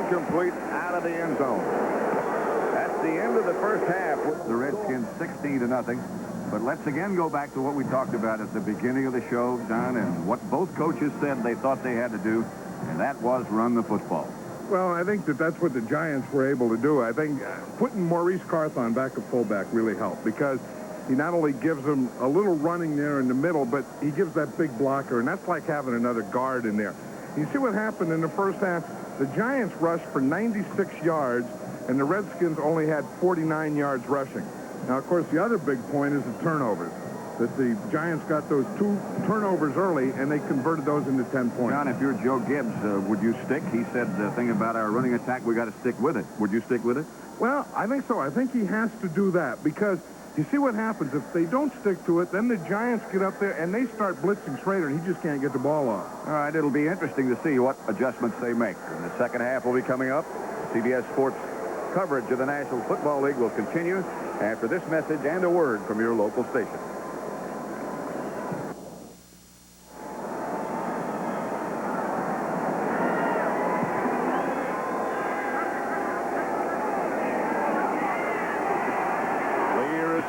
incomplete out of the end zone. That's the end of the first half. The Redskins 16-0. But let's again go back to what we talked about at the beginning of the show, Don, and what both coaches said they thought they had to do, and that was run the football. Well, I think that's what the Giants were able to do. I think putting Maurice Carthon back at fullback really helped because he not only gives them a little running there in the middle, but he gives that big blocker, and that's like having another guard in there. You see what happened in the first half? The Giants rushed for 96 yards, and the Redskins only had 49 yards rushing. Now, of course, the other big point is the turnovers. That the Giants got those 2 turnovers early, and they converted those into 10 points. John, if you're Joe Gibbs, would you stick? He said the thing about our running attack, we got to stick with it. Would you stick with it? Well, I think so. I think he has to do that because you see what happens. If they don't stick to it, then the Giants get up there, and they start blitzing Schrader, and he just can't get the ball off. All right, it'll be interesting to see what adjustments they make. And the second half will be coming up. CBS Sports coverage of the National Football League will continue after this message and a word from your local station.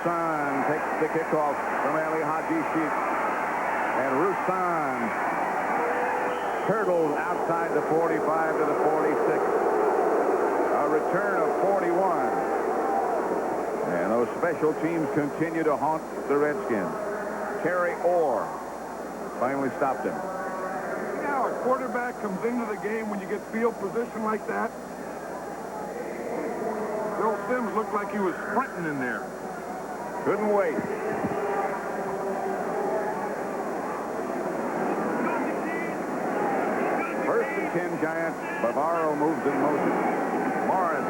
Russan takes the kickoff from Ali Haji Sheikh. And Russan turtles outside the 45 to the 46. A return of 41. And those special teams continue to haunt the Redskins. Terry Orr finally stopped him. See how a quarterback comes into the game when you get field position like that? Bill Sims looked like he was sprinting in there. Couldn't wait. First and 10 Giants. Bavaro moves in motion. Morris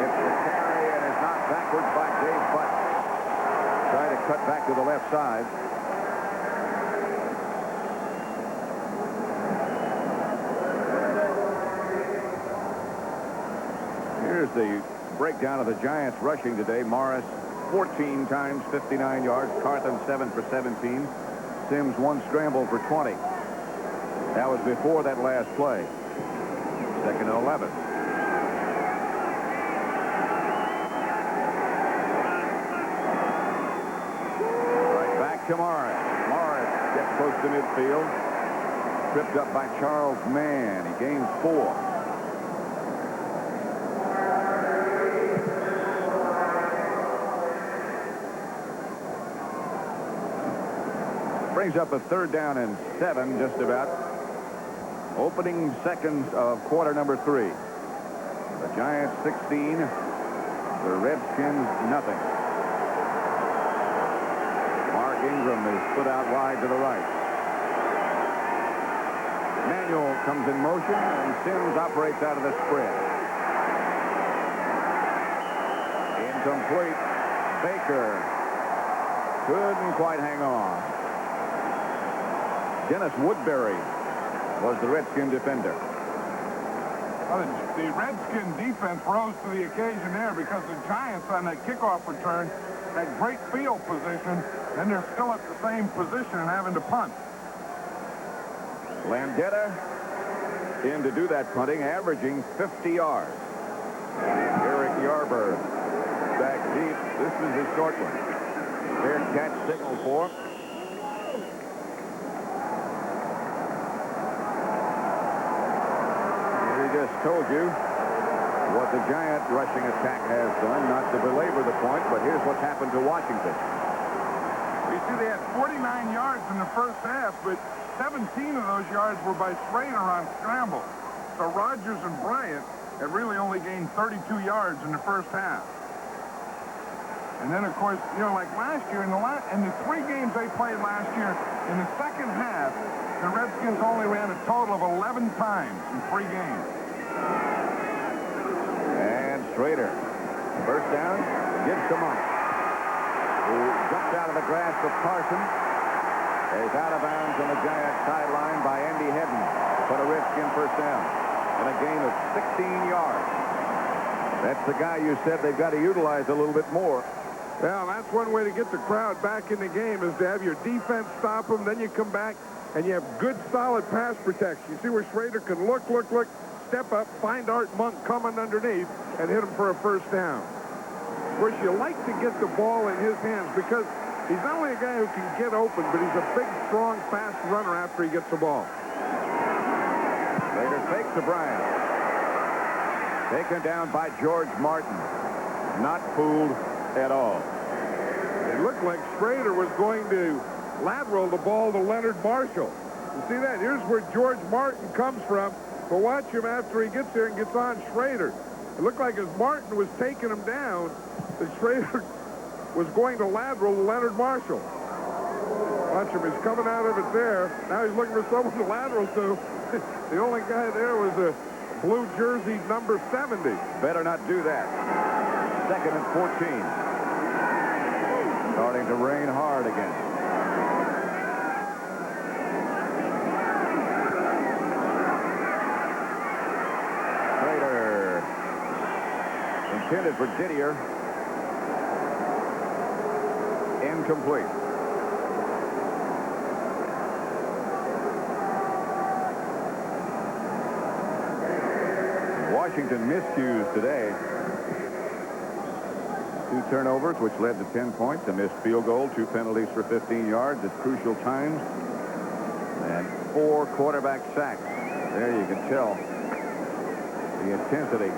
gets the carry and is knocked backwards by Dave Butt. Trying to cut back to the left side. Here's the breakdown of the Giants rushing today. Morris 14 times, 59 yards. Carthon 7 for 17. Sims 1 scramble for 20. That was before that last play. Second and 11. Right back to Morris. Morris gets close to midfield. Tripped up by Charles Mann. He gains 4. Brings up a 3rd down and 7, just about. Opening seconds of quarter number 3. The Giants 16, the Redskins nothing. Mark Ingram is put out wide to the right. Manuel comes in motion, and Sims operates out of the spread. Incomplete. Baker couldn't quite hang on. Dennis Woodbury was the Redskin defender. Well, the Redskin defense rose to the occasion there because the Giants on that kickoff return had great field position, and they're still at the same position and having to punt. Landetta in to do that punting, averaging 50 yards. Eric Yarber back deep. This is a short one. Fair catch signal for. Just told you what the Giant rushing attack has done. Not to belabor the point, but here's what's happened to Washington. You see, they had 49 yards in the first half, but 17 of those yards were by Schrader on scramble. So Rogers and Bryant have really only gained 32 yards in the first half. And then, of course, you know, like last year, in the 3 games they played last year, in the second half, the Redskins only ran a total of 11 times in 3 games. And Schrader, first down, gives to Monk, who jumped out of the grasp of Carson. Is out of bounds on the Giant sideline by Andy Hedden for the Redskin first down. And a gain of 16 yards. That's the guy you said they've got to utilize a little bit more. Well, that's one way to get the crowd back in the game is to have your defense stop them, then you come back and you have good, solid pass protection. You see where Schrader can look, step up, find Art Monk coming underneath, and hit him for a first down. Of course, you like to get the ball in his hands because he's not only a guy who can get open, but he's a big, strong, fast runner after he gets the ball. Later fakes to Bryant. Taken down by George Martin. Not fooled at all. It looked like Schrader was going to lateral the ball to Leonard Marshall. You see that? Here's where George Martin comes from. But watch him after he gets there and gets on Schrader. It looked like as Martin was taking him down, that Schrader was going to lateral to Leonard Marshall. Watch him. He's coming out of it there. Now he's looking for someone to lateral to. The only guy there was a blue jersey number 70. Better not do that. 2nd and 14. Starting to rain hard again. Schrader. Intended for Didier. Incomplete. Washington miscues today. 2 turnovers, which led to 10 points. A missed field goal, 2 penalties for 15 yards at crucial times, and 4 quarterback sacks. There you can tell the intensity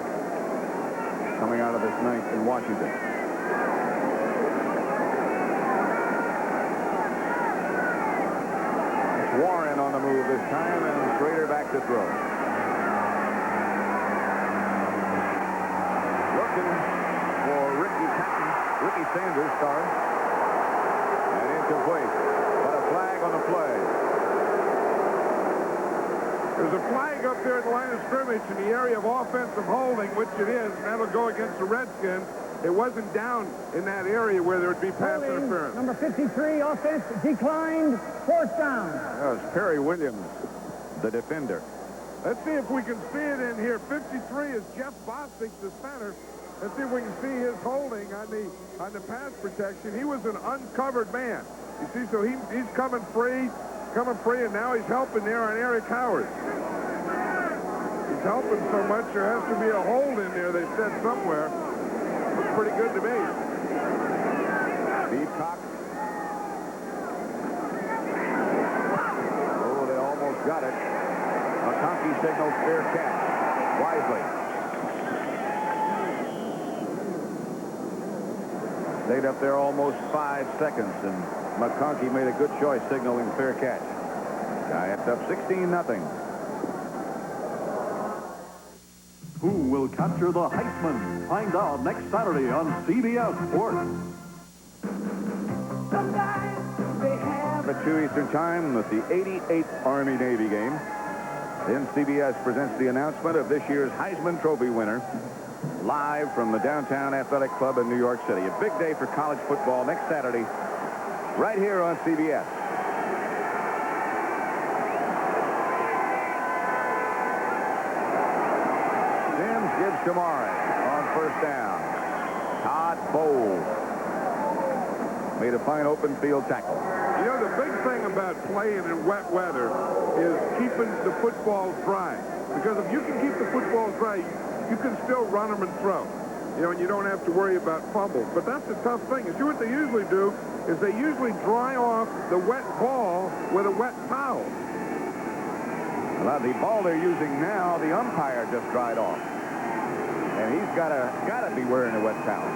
coming out of this night in Washington. It's Warren on the move this time, and Schrader back to throw. Ricky Sanders starts. And incomplete. But a flag on the play. There's a flag up there at the line of scrimmage in the area of offensive holding, which it is, and that'll go against the Redskins. It wasn't down in that area where there would be pass interference. Number 53, offense declined, 4th down. That was Perry Williams, the defender. Let's see if we can see it in here. 53 is Jeff Bostic, the center. Let's see if we can see his holding on the pass protection. He was an uncovered man. You see, so he's coming free, and now he's helping there on Eric Howard. He's helping so much, there has to be a hold in there, they said somewhere. Looks pretty good to me. Beadcock. Oh, they almost got it. McConkey signals fair catch. Wisely. Stayed up there almost 5 seconds, and McConkey made a good choice signaling fair catch. Giants up 16-0. Who will capture the Heisman? Find out next Saturday on CBS Sports. At 2 Eastern Time with the 88th Army-Navy game. Then CBS presents the announcement of this year's Heisman Trophy winner. Live from the Downtown Athletic Club in New York City. A big day for college football next Saturday, right here on CBS. Sims gives to Morris on 1st down. Todd Bowles made a fine open field tackle. You know, the big thing about playing in wet weather is keeping the footballs dry. Because if you can keep the footballs dry, you can still run them and throw. You know, and you don't have to worry about fumbles. But that's the tough thing. You see what they usually do is they usually dry off the wet ball with a wet towel. Well, the ball they're using now, the umpire just dried off. And he's gotta be wearing a wet towel.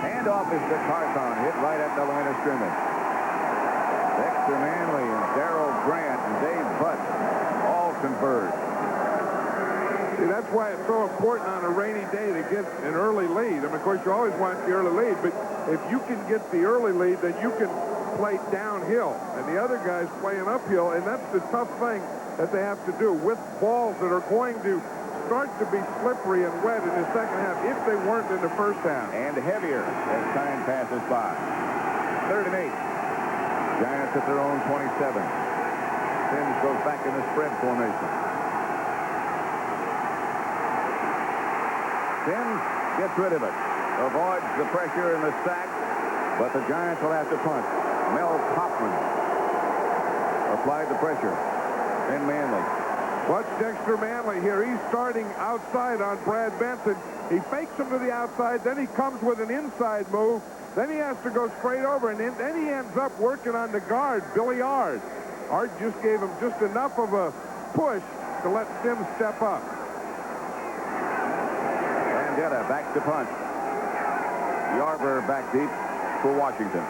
Handoff is to Carthon, hit right at the line of scrimmage. Dexter Manley and Darrell Grant and Dave Butt all converge. See, that's why it's so important on a rainy day to get an early lead. I mean, of course, you always want the early lead, but if you can get the early lead, then you can play downhill. And the other guys playing uphill, and that's the tough thing that they have to do with balls that are going to start to be slippery and wet in the second half if they weren't in the first half. And heavier as time passes by. 3rd and 8. Giants at their own 27. Sims goes back in the spread formation. Sims gets rid of it. Avoids the pressure and the sack, but the Giants will have to punt. Mel Hoffman applied the pressure. And Manley. Watch Dexter Manley here. He's starting outside on Brad Benson. He fakes him to the outside, then he comes with an inside move. Then he has to go straight over, and then he ends up working on the guard, Billy Ard. Ard just gave him just enough of a push to let Sims step up. Vendetta back to punt. Yarber back deep for Washington.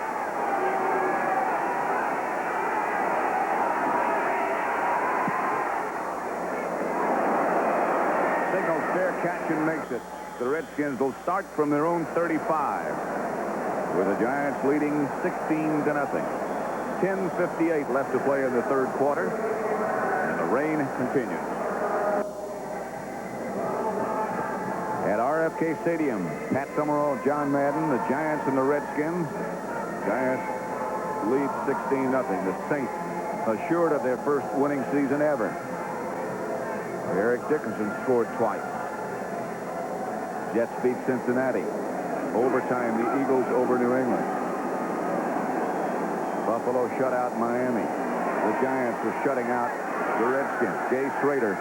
Signals fair catch and makes it. The Redskins will start from their own 35 with the Giants leading 16-0. 10:58 left to play in the third quarter, and the rain continues. At RFK Stadium, Pat Summerall, John Madden, the Giants and the Redskins. Giants lead 16-0. The Saints assured of their first winning season ever. Eric Dickerson scored twice. Jets beat Cincinnati. Overtime, the Eagles over New England. Buffalo shut out Miami. The Giants are shutting out the Redskins. Jay Schrader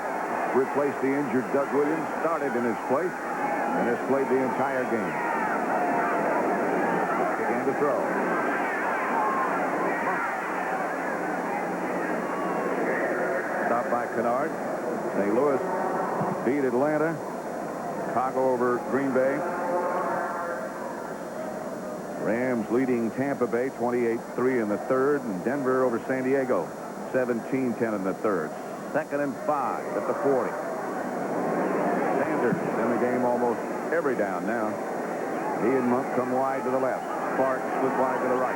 replaced the injured Doug Williams, started in his place, and has played the entire game. Again to throw. Stopped by Kennard. St. Louis beat Atlanta. Chicago over Green Bay. Rams leading Tampa Bay 28-3 in the third, and Denver over San Diego 17-10 in the third. 2nd and 5 at the 40. Sanders in the game almost every down now. He and Monk come wide to the left. Sparks split wide to the right.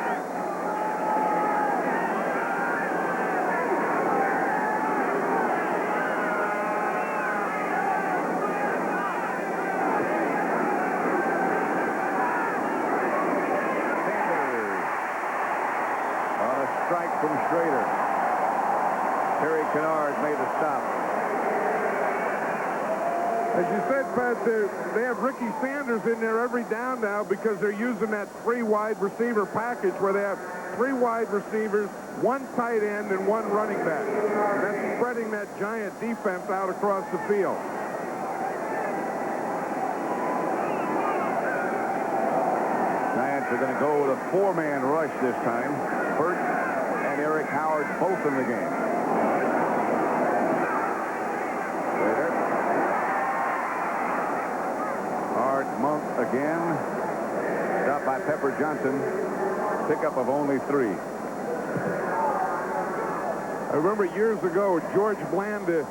From Schrader. Terry Kennard made the stop. As you said, Pat, they have Ricky Sanders in there every down now because they're using that 3 wide receiver package where they have 3 wide receivers, 1 tight end, and 1 running back. And that's spreading that Giant defense out across the field. Giants are going to go with a 4-man rush this time. Burt and Eric Howard both in the game. Later. Art Monk again. Stopped by Pepper Johnson. Pickup of only 3. I remember years ago George Blanda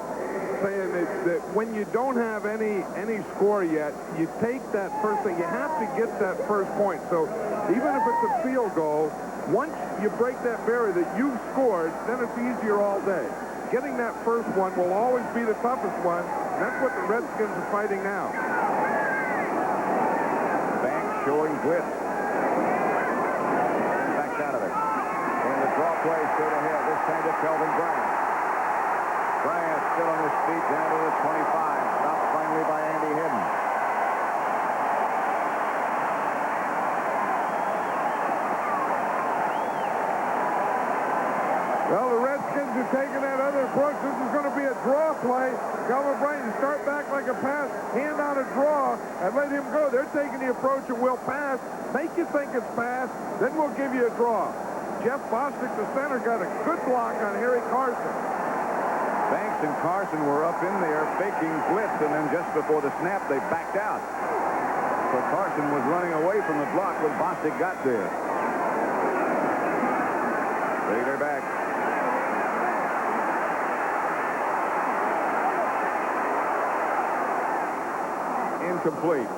saying that when you don't have any score yet, you take that first thing. You have to get that first point. So even if it's a field goal, once you break that barrier that you've scored, then it's easier all day. Getting that first one will always be the toughest one, and that's what the Redskins are fighting now. Banks showing blitz. Backed out of it. And the draw play straight ahead. This time to Kelvin Bryant. Bryant still on his feet down to the 25. Stopped finally by Andy Hidden. Well, the Redskins are taking that other approach. This is going to be a draw play. Kelvin Bryant, you start back like a pass, hand on a draw, and let him go. They're taking the approach and we'll pass, make you think it's pass, then we'll give you a draw. Jeff Bostic, the center, got a good block on Harry Carson. Banks and Carson were up in there faking blitz, and then just before the snap, they backed out. So Carson was running away from the block when Bostic got there. Raider back. Incomplete.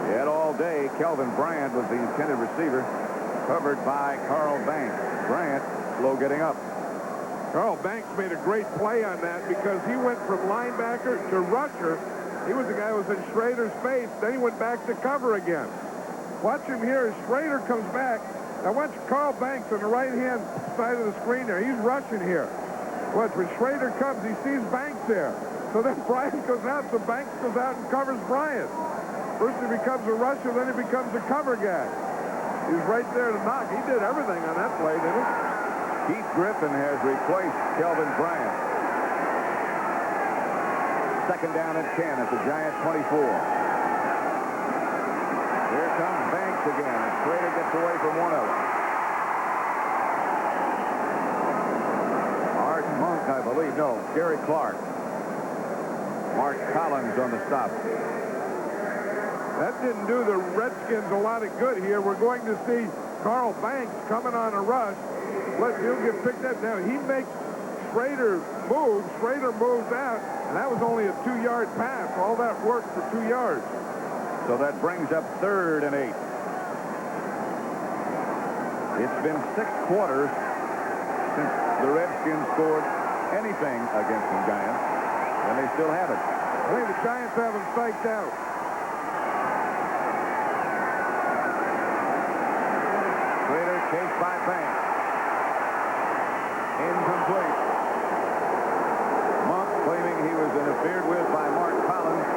He had all day. Kelvin Bryant was the intended receiver, covered by Carl Banks. Bryant slow getting up. Carl Banks made a great play on that because he went from linebacker to rusher. He was the guy who was in Schrader's face. Then he went back to cover again. Watch him here as Schrader comes back. Now watch Carl Banks on the right-hand side of the screen there. He's rushing here. Watch, when Schrader comes, he sees Banks there. So then Bryant goes out, so Banks goes out and covers Bryant. First he becomes a rusher, then he becomes a cover guy. He's right there to knock. He did everything on that play, didn't he? Keith Griffin has replaced Kelvin Bryant. Second down and 10 at the Giants 24. Here comes Banks again, and Schrader gets away from one of them. Art Monk, I believe. No, Gary Clark. Mark Collins on the stop. That didn't do the Redskins a lot of good here. We're going to see Carl Banks coming on a rush. He'll get picked up. Now, he makes Schrader move. Schrader moves out, and that was only a 2-yard pass. All that work for 2 yards. So that brings up 3rd and 8. It's been 6 quarters since the Redskins scored anything against the Giants, and they still have it. I think the Giants have him psyched out. Schrader chased by Banks. Incomplete. Monk claiming he was interfered with by Mark Collins.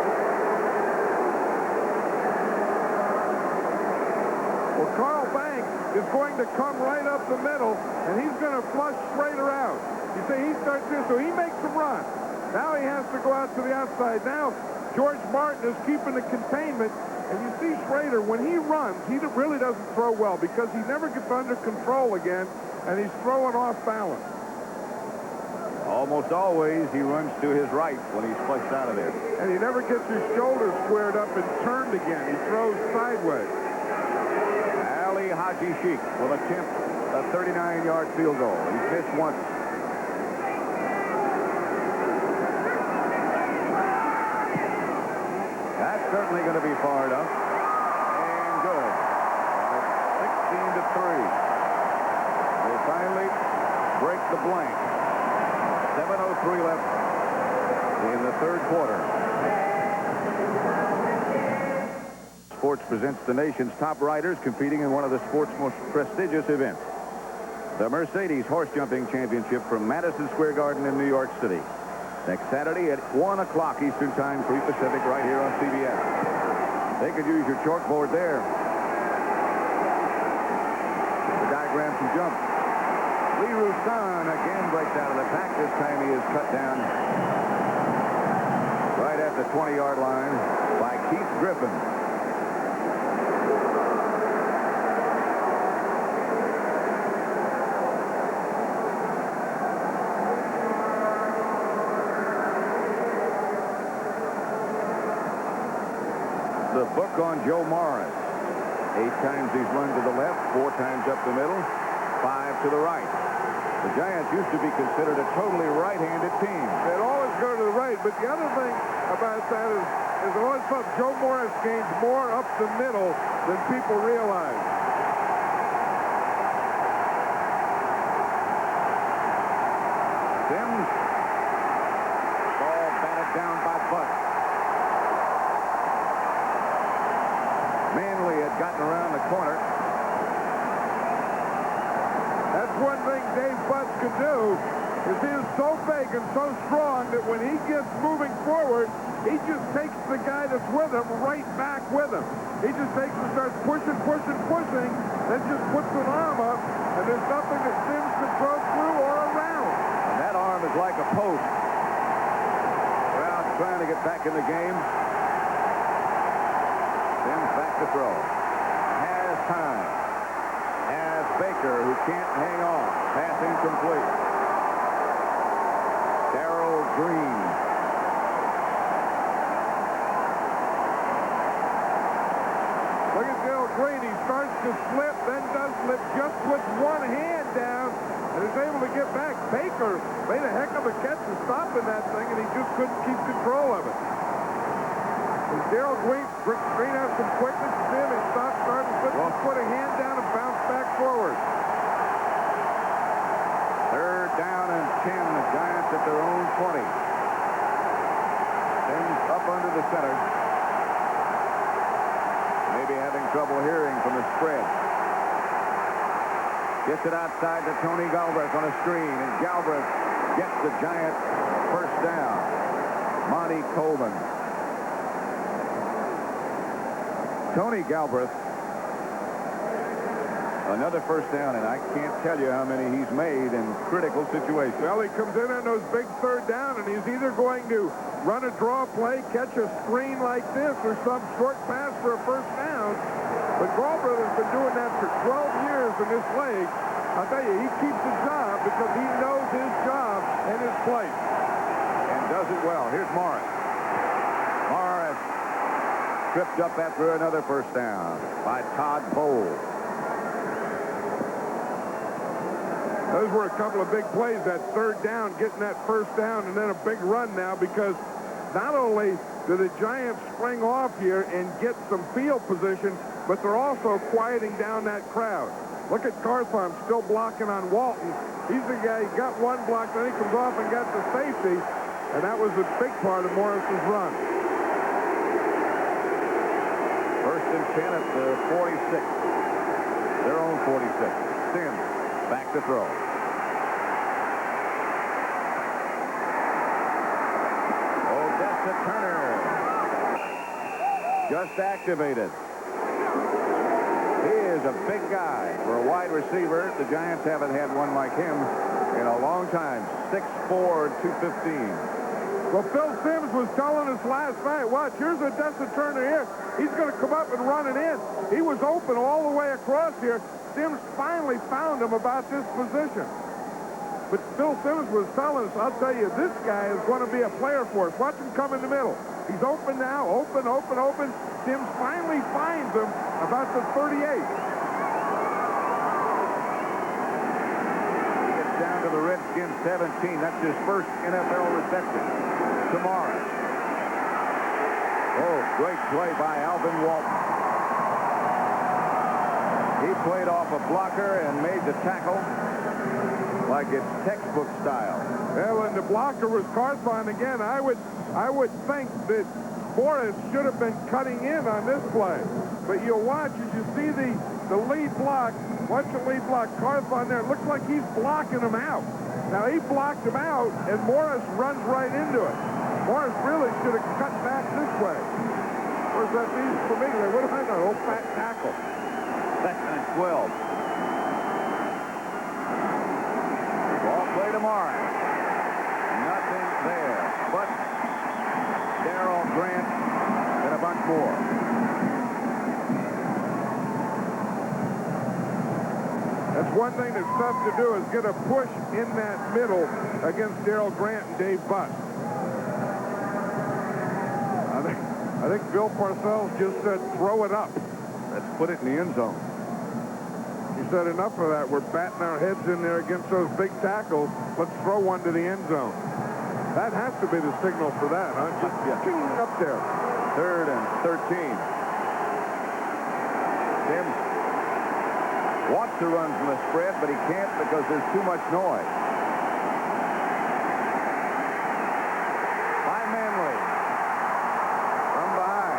Well, Carl Banks is going to come right up the middle, and he's going to flush Schrader out. You see, he starts this, so he makes him run. Now he has to go out to the outside. Now George Martin is keeping the containment, and you see Schrader, when he runs, he really doesn't throw well because he never gets under control again, and he's throwing off balance. Almost always he runs to his right when he's flushed out of there. And he never gets his shoulders squared up and turned again. He throws sideways. Ali Haji Sheikh will attempt a 39-yard field goal. He's missed once. That's certainly going to be far enough. And good. And it's 16-3. They finally break the blank. 7:03 left in the 3rd quarter. Sports presents the nation's top riders competing in one of the sport's most prestigious events. The Mercedes Horse Jumping Championship from Madison Square Garden in New York City. Next Saturday at 1 o'clock Eastern Time, 3 Pacific, right here on CBS. They could use your chalkboard there. The diagram to jump. Lee Roussan again breaks out of the pack. This time he is cut down right at the 20-yard line by Keith Griffin. The book on Joe Morris. 8 times he's run to the left, 4 times up the middle, 5 to the right. The Giants used to be considered a totally right-handed team. They'd always go to the right, but the other thing about that is I always thought Joe Morris gains more up the middle than people realize. Sims. Ball batted down by Buck. Manley had gotten around the corner. That's one thing Dave Butts could do, is he is so big and so strong that when he gets moving forward, he just takes the guy that's with him right back with him. He just takes and starts pushing, then just puts an arm up, and there's nothing that Sims can throw through or around. And that arm is like a post. Brown trying to get back in the game. Sims back to throw. Has time. Has Baker, who can't hang on. Pass incomplete. Darrell Green. Look at Darrell Green. He starts to slip, then does slip, just puts one hand down and is able to get back. Baker made a heck of a catch to stopping that thing, and he just couldn't keep control of it. As Darrell Green has some quickness to him, he stopped, started, put a hand down and bounced back forward. 3rd down and 10. The Giants at their own 20. Sims up under the center. Maybe having trouble hearing from the spread. Gets it outside to Tony Galbraith on a screen, and Galbraith gets the Giant first down. Monty Coleman. Tony Galbraith, another first down, and I can't tell you how many he's made in critical situations. Well, he comes in on those big 3rd down, and he's either going to run a draw play, catch a screen like this, or some short pass for a first down. But Gallbrother's been doing that for 12 years in this league. I'll tell you, he keeps the job because he knows his job and his place. And does it well. Here's Morris. Morris tripped up after another first down by Todd Bowles. Those were a couple of big plays, that third down, getting that first down, and then a big run now, because not only do the Giants spring off here and get some field position, but they're also quieting down that crowd. Look at Carthon still blocking on Walton. He's the guy, he got one block, then he comes off and got the safety, and that was a big part of Morris's run. First and 10 at the 46. Their own 46. Sims back to throw. Odessa Turner just activated. He is a big guy for a wide receiver. The Giants haven't had one like him in a long time. 6'4", 215. Well, Phil Simms was telling us last night, watch, here's Odessa Turner here. He's going to come up and run it in. He was open all the way across here. Simms finally found him about this position. But Phil Simms was telling us, I'll tell you, this guy is going to be a player for us. Watch him come in the middle. He's open now, open. Simms finally finds him about the 38. He gets down to the Redskins 17. That's his first NFL reception. Tomorrow. Oh, great play by Alvin Walton. He played off a blocker and made the tackle like it's textbook style. Well, and the blocker was Carthon again. I would think that Morris should have been cutting in on this play. But you'll watch as you see the lead block. Watch the lead block. Carthon there. It looks like he's blocking him out. Now, he blocked him out, and Morris runs right into it. Morris really should have cut back this way. Of course, that means for me, what do I know? Old fat tackle. Second and 12. Ball play tomorrow. Nothing there but Darryl Grant and a bunch more. That's one thing that's tough to do, is get a push in that middle against Darryl Grant and Dave Butt. I think Bill Parcells just said, throw it up. Let's put it in the end zone. He said, enough of that. We're batting our heads in there against those big tackles. Let's throw one to the end zone. That has to be the signal for that, huh? Just ching up there. Third and 13. Sims wants to run from the spread, but he can't because there's too much noise. By Manley. From behind.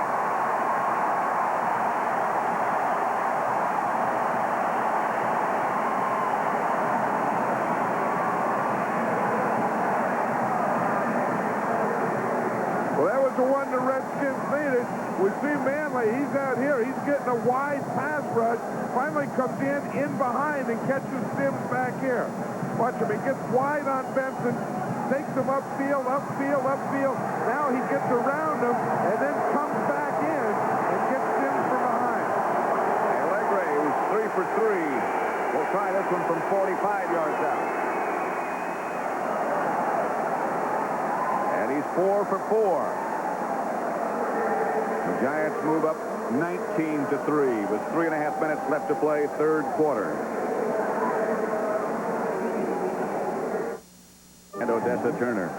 Well, that was the one the Redskins needed. We see Manley. He's out here. He's getting a wide pass rush. Finally comes in behind and catches Sims back here. Watch him. He gets wide on Benson. Takes him upfield. Now he gets around him and then comes back in and gets Sims from behind. Allegre, who's 3 for 3, will try this one from 45 yards out. And he's 4 for 4. The Giants move up 19-3 with 3.5 minutes left to play, third quarter. And Odessa Turner.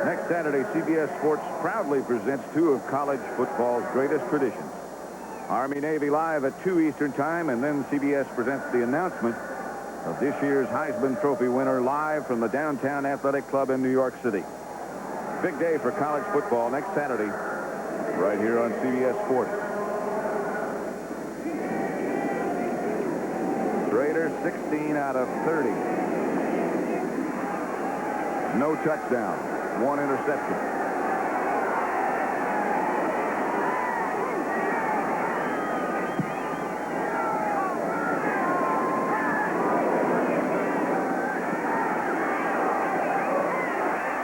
Next Saturday, CBS Sports proudly presents two of college football's greatest traditions. Army-Navy live at 2 Eastern Time, and then CBS presents the announcement of this year's Heisman Trophy winner live from the Downtown Athletic Club in New York City. Big day for college football next Saturday, right here on CBS Sports. Raiders 16 out of 30. No touchdown. 1 interception.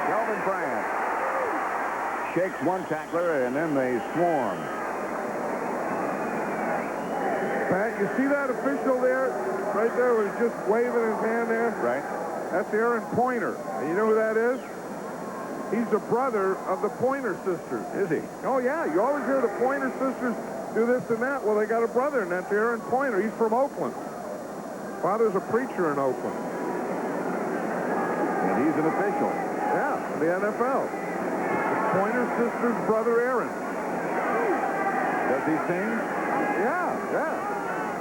Kelvin Bryant shakes one tackler, and then they swarm. Pat, you see that official there? Right there was just waving his hand there. Right. That's Aaron Pointer. And you know who that is? He's the brother of the Pointer sisters. Is he? Oh, yeah. You always hear the Pointer sisters do this and that. Well, they got a brother, and that's Aaron Pointer. He's from Oakland. Father's a preacher in Oakland. And he's an official. Yeah, the NFL. The Pointer sisters' brother, Aaron. Does he sing? Yeah.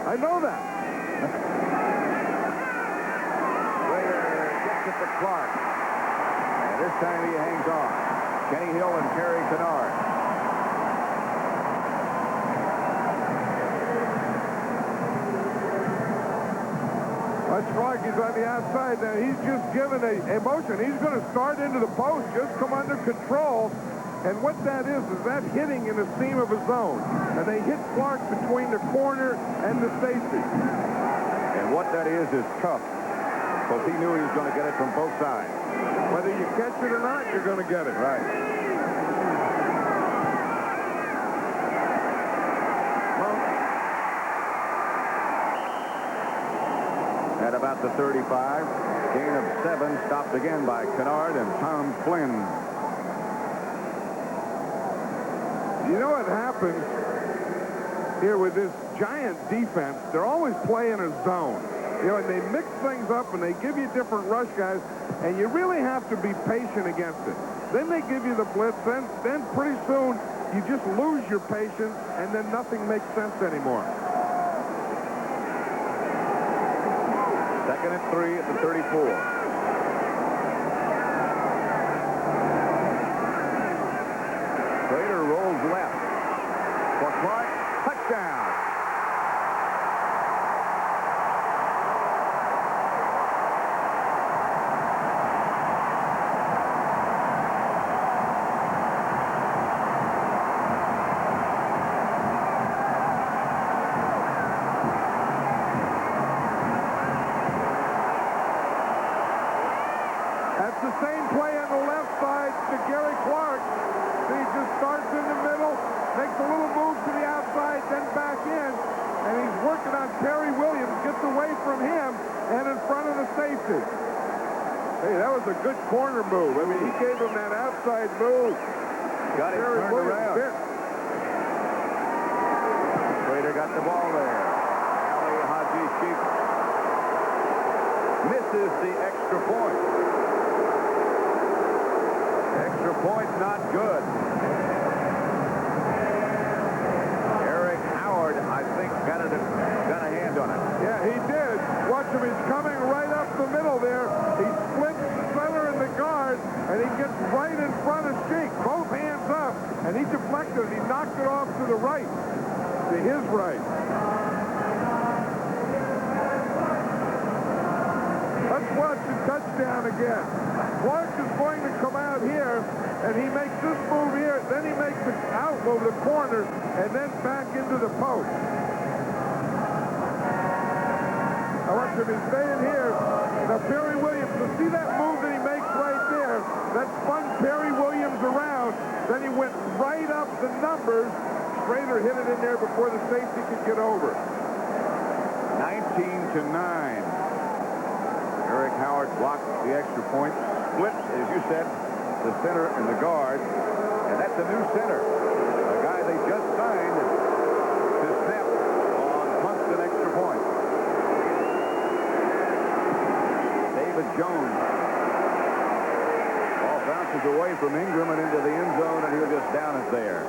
I know that. Slater gets it to Clark. And this time he hangs on. Kenny Hill and Terry Kennard. That's Clark. He's on the outside now. He's just given a motion. He's going to start into the post. Just come under control. And what that is that hitting in the seam of a zone. And they hit Clark between the corner and the safety. And what that is tough. Because he knew he was going to get it from both sides. Whether you catch it or not, you're going to get it. Right. At about the 35, gain of 7, stopped again by Kennard and Tom Flynn. You know what happens here with this Giant defense? They're always playing a zone. You know, and they mix things up and they give you different rush guys, and you really have to be patient against it. Then they give you the blitz, then pretty soon you just lose your patience, and then nothing makes sense anymore. 2nd and 3 at the 34. Slater rolls left for Clark. Touchdown. That's the same play on the left side to Gary Clark. He just starts in the middle, makes a little move to the outside, then back in, and he's working on Perry Williams, gets away from him, and in front of the safety. Hey, that was a good corner move. I mean, he gave him that outside move. Got it Perry turned Williams around. bit. Slater got the ball there. Ali Haji Sheik misses the extra point. Extra point not good. Eric Howard, I think, got a hand on it. Yeah, he did. Watch him. He's coming right up the middle there. He splits the center and the guard, and he gets right in front of Sheik. Both hands up, and he deflected it. He knocked it off to the right, to his right. Let's watch the touchdown again. Clark is going to come out here, and he makes this move here. Then he makes it out over the corner, and then back into the post. I watch him. He's staying here. Now, Perry Williams, to see that move that he makes right there, that spun Perry Williams around. Then he went right up the numbers. Slater hit it in there before the safety could get over. 19-9. Eric Howard blocked the extra point. Split, as you said, the center and the guard. And that's a new center. A guy they just signed to snap on punts and extra points. David Jones. Ball bounces away from Ingram and into the end zone, and he'll just down it there.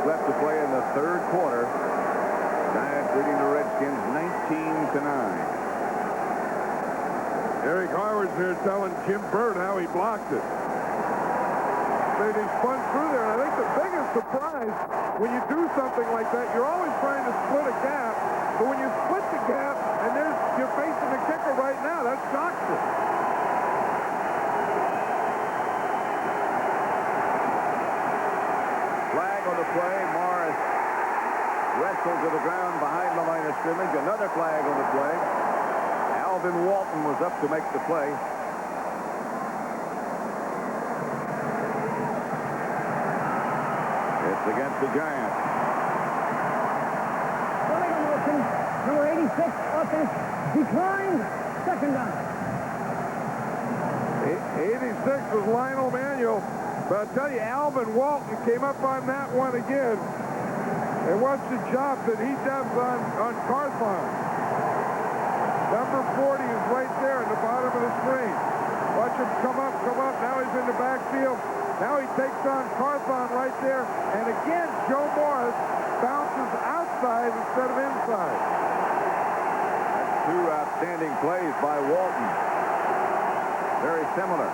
Left to play in the 3rd quarter. Giants leading the Redskins 19-9. Eric Howard's here telling Jim Byrd how he blocked it. He spun through there, and I think the biggest surprise when you do something like that, you're always trying to split a gap, but when you split the gap and you're facing the kicker right now, that shocks you. Flag on the play. Morris rests wrestled to the ground behind the line of scrimmage. Another flag on the play. Alvin Walton was up to make the play. It's against the Giants. Number 86, offense declined. Second down. 86 was Lionel Manuel. But I'll tell you, Alvin Walton came up on that one again. And watch the job that he does on Carthon. Number 40 is right there in the bottom of the screen. Watch him come up. Now he's in the backfield. Now he takes on Carthon right there. And again, Joe Morris bounces outside instead of inside. Two outstanding plays by Walton. Very similar.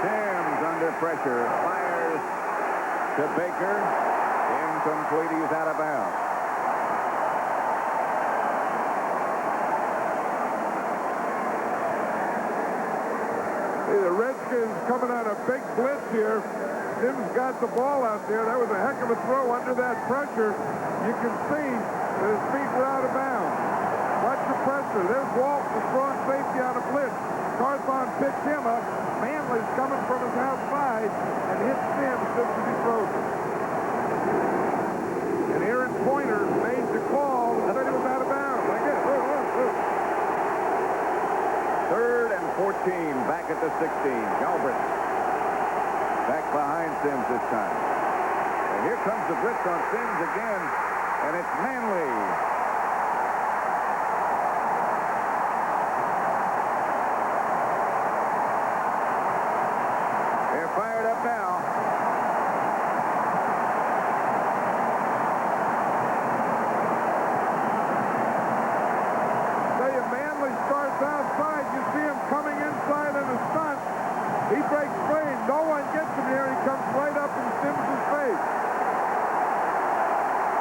Sims under pressure. Fires to Baker. Incomplete. He's out of bounds. The Redskins coming on a big blitz here. Sims got the ball out there. That was a heck of a throw under that pressure. You can see that his feet were out of bounds. Watch the pressure. There's Walt, the strong safety on a blitz. Carthon picked him up. Manley's coming from his outside and hits Sims just as he throws it. And Aaron Pointer made the call and said he was out of bounds. Like it. Third and 14, back at the 16. Galbraith back behind Sims this time. And here comes the blitz on Sims again, and it's Manley. They're fired up now. Manley starts outside. You see him coming inside in a stunt. He breaks free. No one gets him here. He comes right up in Sims' face.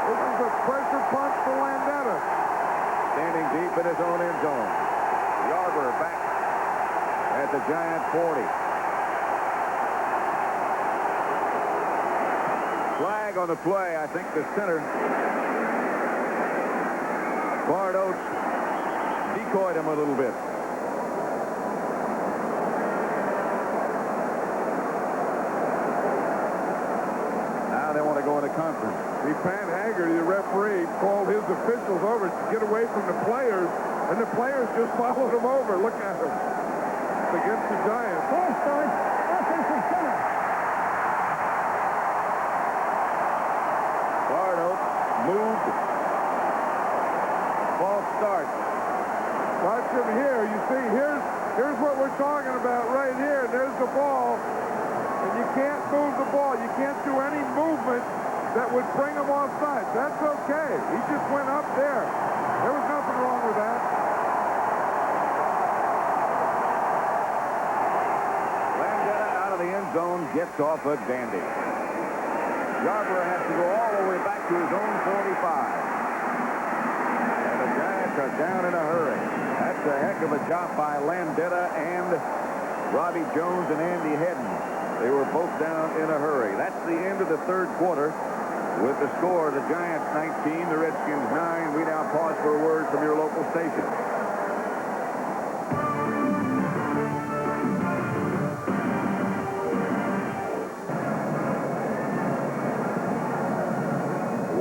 This is a pressure punch for Landetta. Standing deep in his own end zone. Yarber back at the Giant 40. Flag on the play. I think the center, Bart Oates, decoyed him a little bit. Now they want to go into conference. See, Pat Haggerty, the referee, called his officials over to get away from the players, and the players just followed him over. Look at him. It's against the Giants. Ball starts. Offensive center. Bart Oates moved. Ball starts. Watch him here. You see, here's what we're talking about right here. There's the ball, and you can't move the ball. You can't do any movement that would bring him offside. That's okay. He just went up there. There was nothing wrong with that. Landetta out of the end zone, gets off a dandy. Yarborough has to go all the way back to his own 45. And the Giants are down in a hurry. That's a heck of a job by Landetta and Robbie Jones and Andy Hedden. They were both down in a hurry. That's the end of the third quarter. With the score, the Giants 19, the Redskins 9. We now pause for a word from your local station.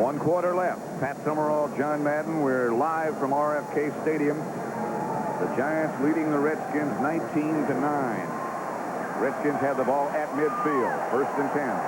One quarter left. Pat Summerall, John Madden. We're live from RFK Stadium. The Giants leading the Redskins 19-9. Redskins have the ball at midfield. First and 10.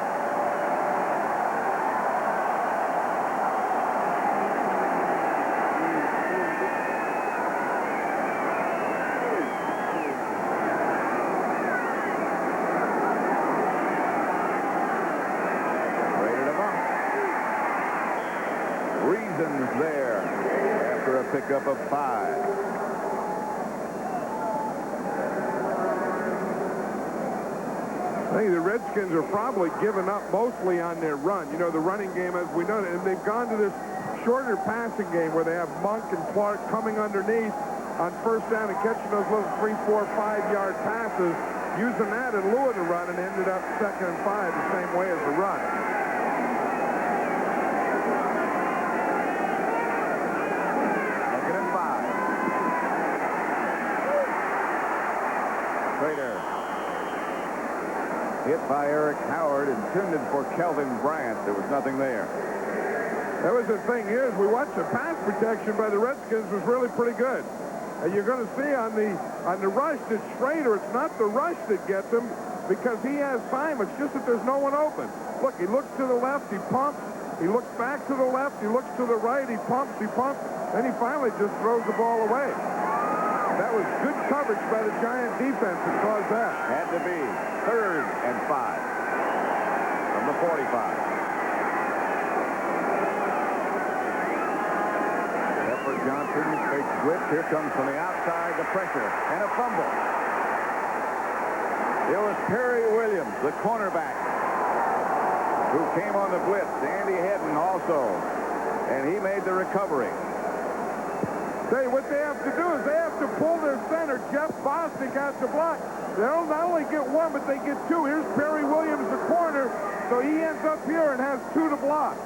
There after a pickup of 5. I think the Redskins are probably giving up mostly on their run. You know, the running game, as we know, and they've gone to this shorter passing game where they have Monk and Clark coming underneath on first down and catching those little 3, 4, 5-yard passes, using that in lieu of the run, and ended up 2nd and 5 the same way as the run. hit by Eric Howard, intended for Kelvin Bryant. There was nothing there. That was the thing here, is we watched the pass protection by the Redskins was really pretty good. And you're going to see on the rush that Schrader, it's not the rush that gets him because he has time. It's just that there's no one open. Look, he looks to the left, he pumps. He looks back to the left, he looks to the right, he pumps, then he finally just throws the ball away. That was good coverage by the Giant defense that caused that. Had to be 3rd and 5 from the 45. Johnson fakes blitz. Here comes from the outside the pressure and a fumble. It was Perry Williams, the cornerback, who came on the blitz. Andy Hedden also, and he made the recovery. Say, what they have to do is they have to pull their center, Jeff Bostic, out to block. They'll not only get one, but they get two. Here's Perry Williams, the corner, so he ends up here and has 2 to block.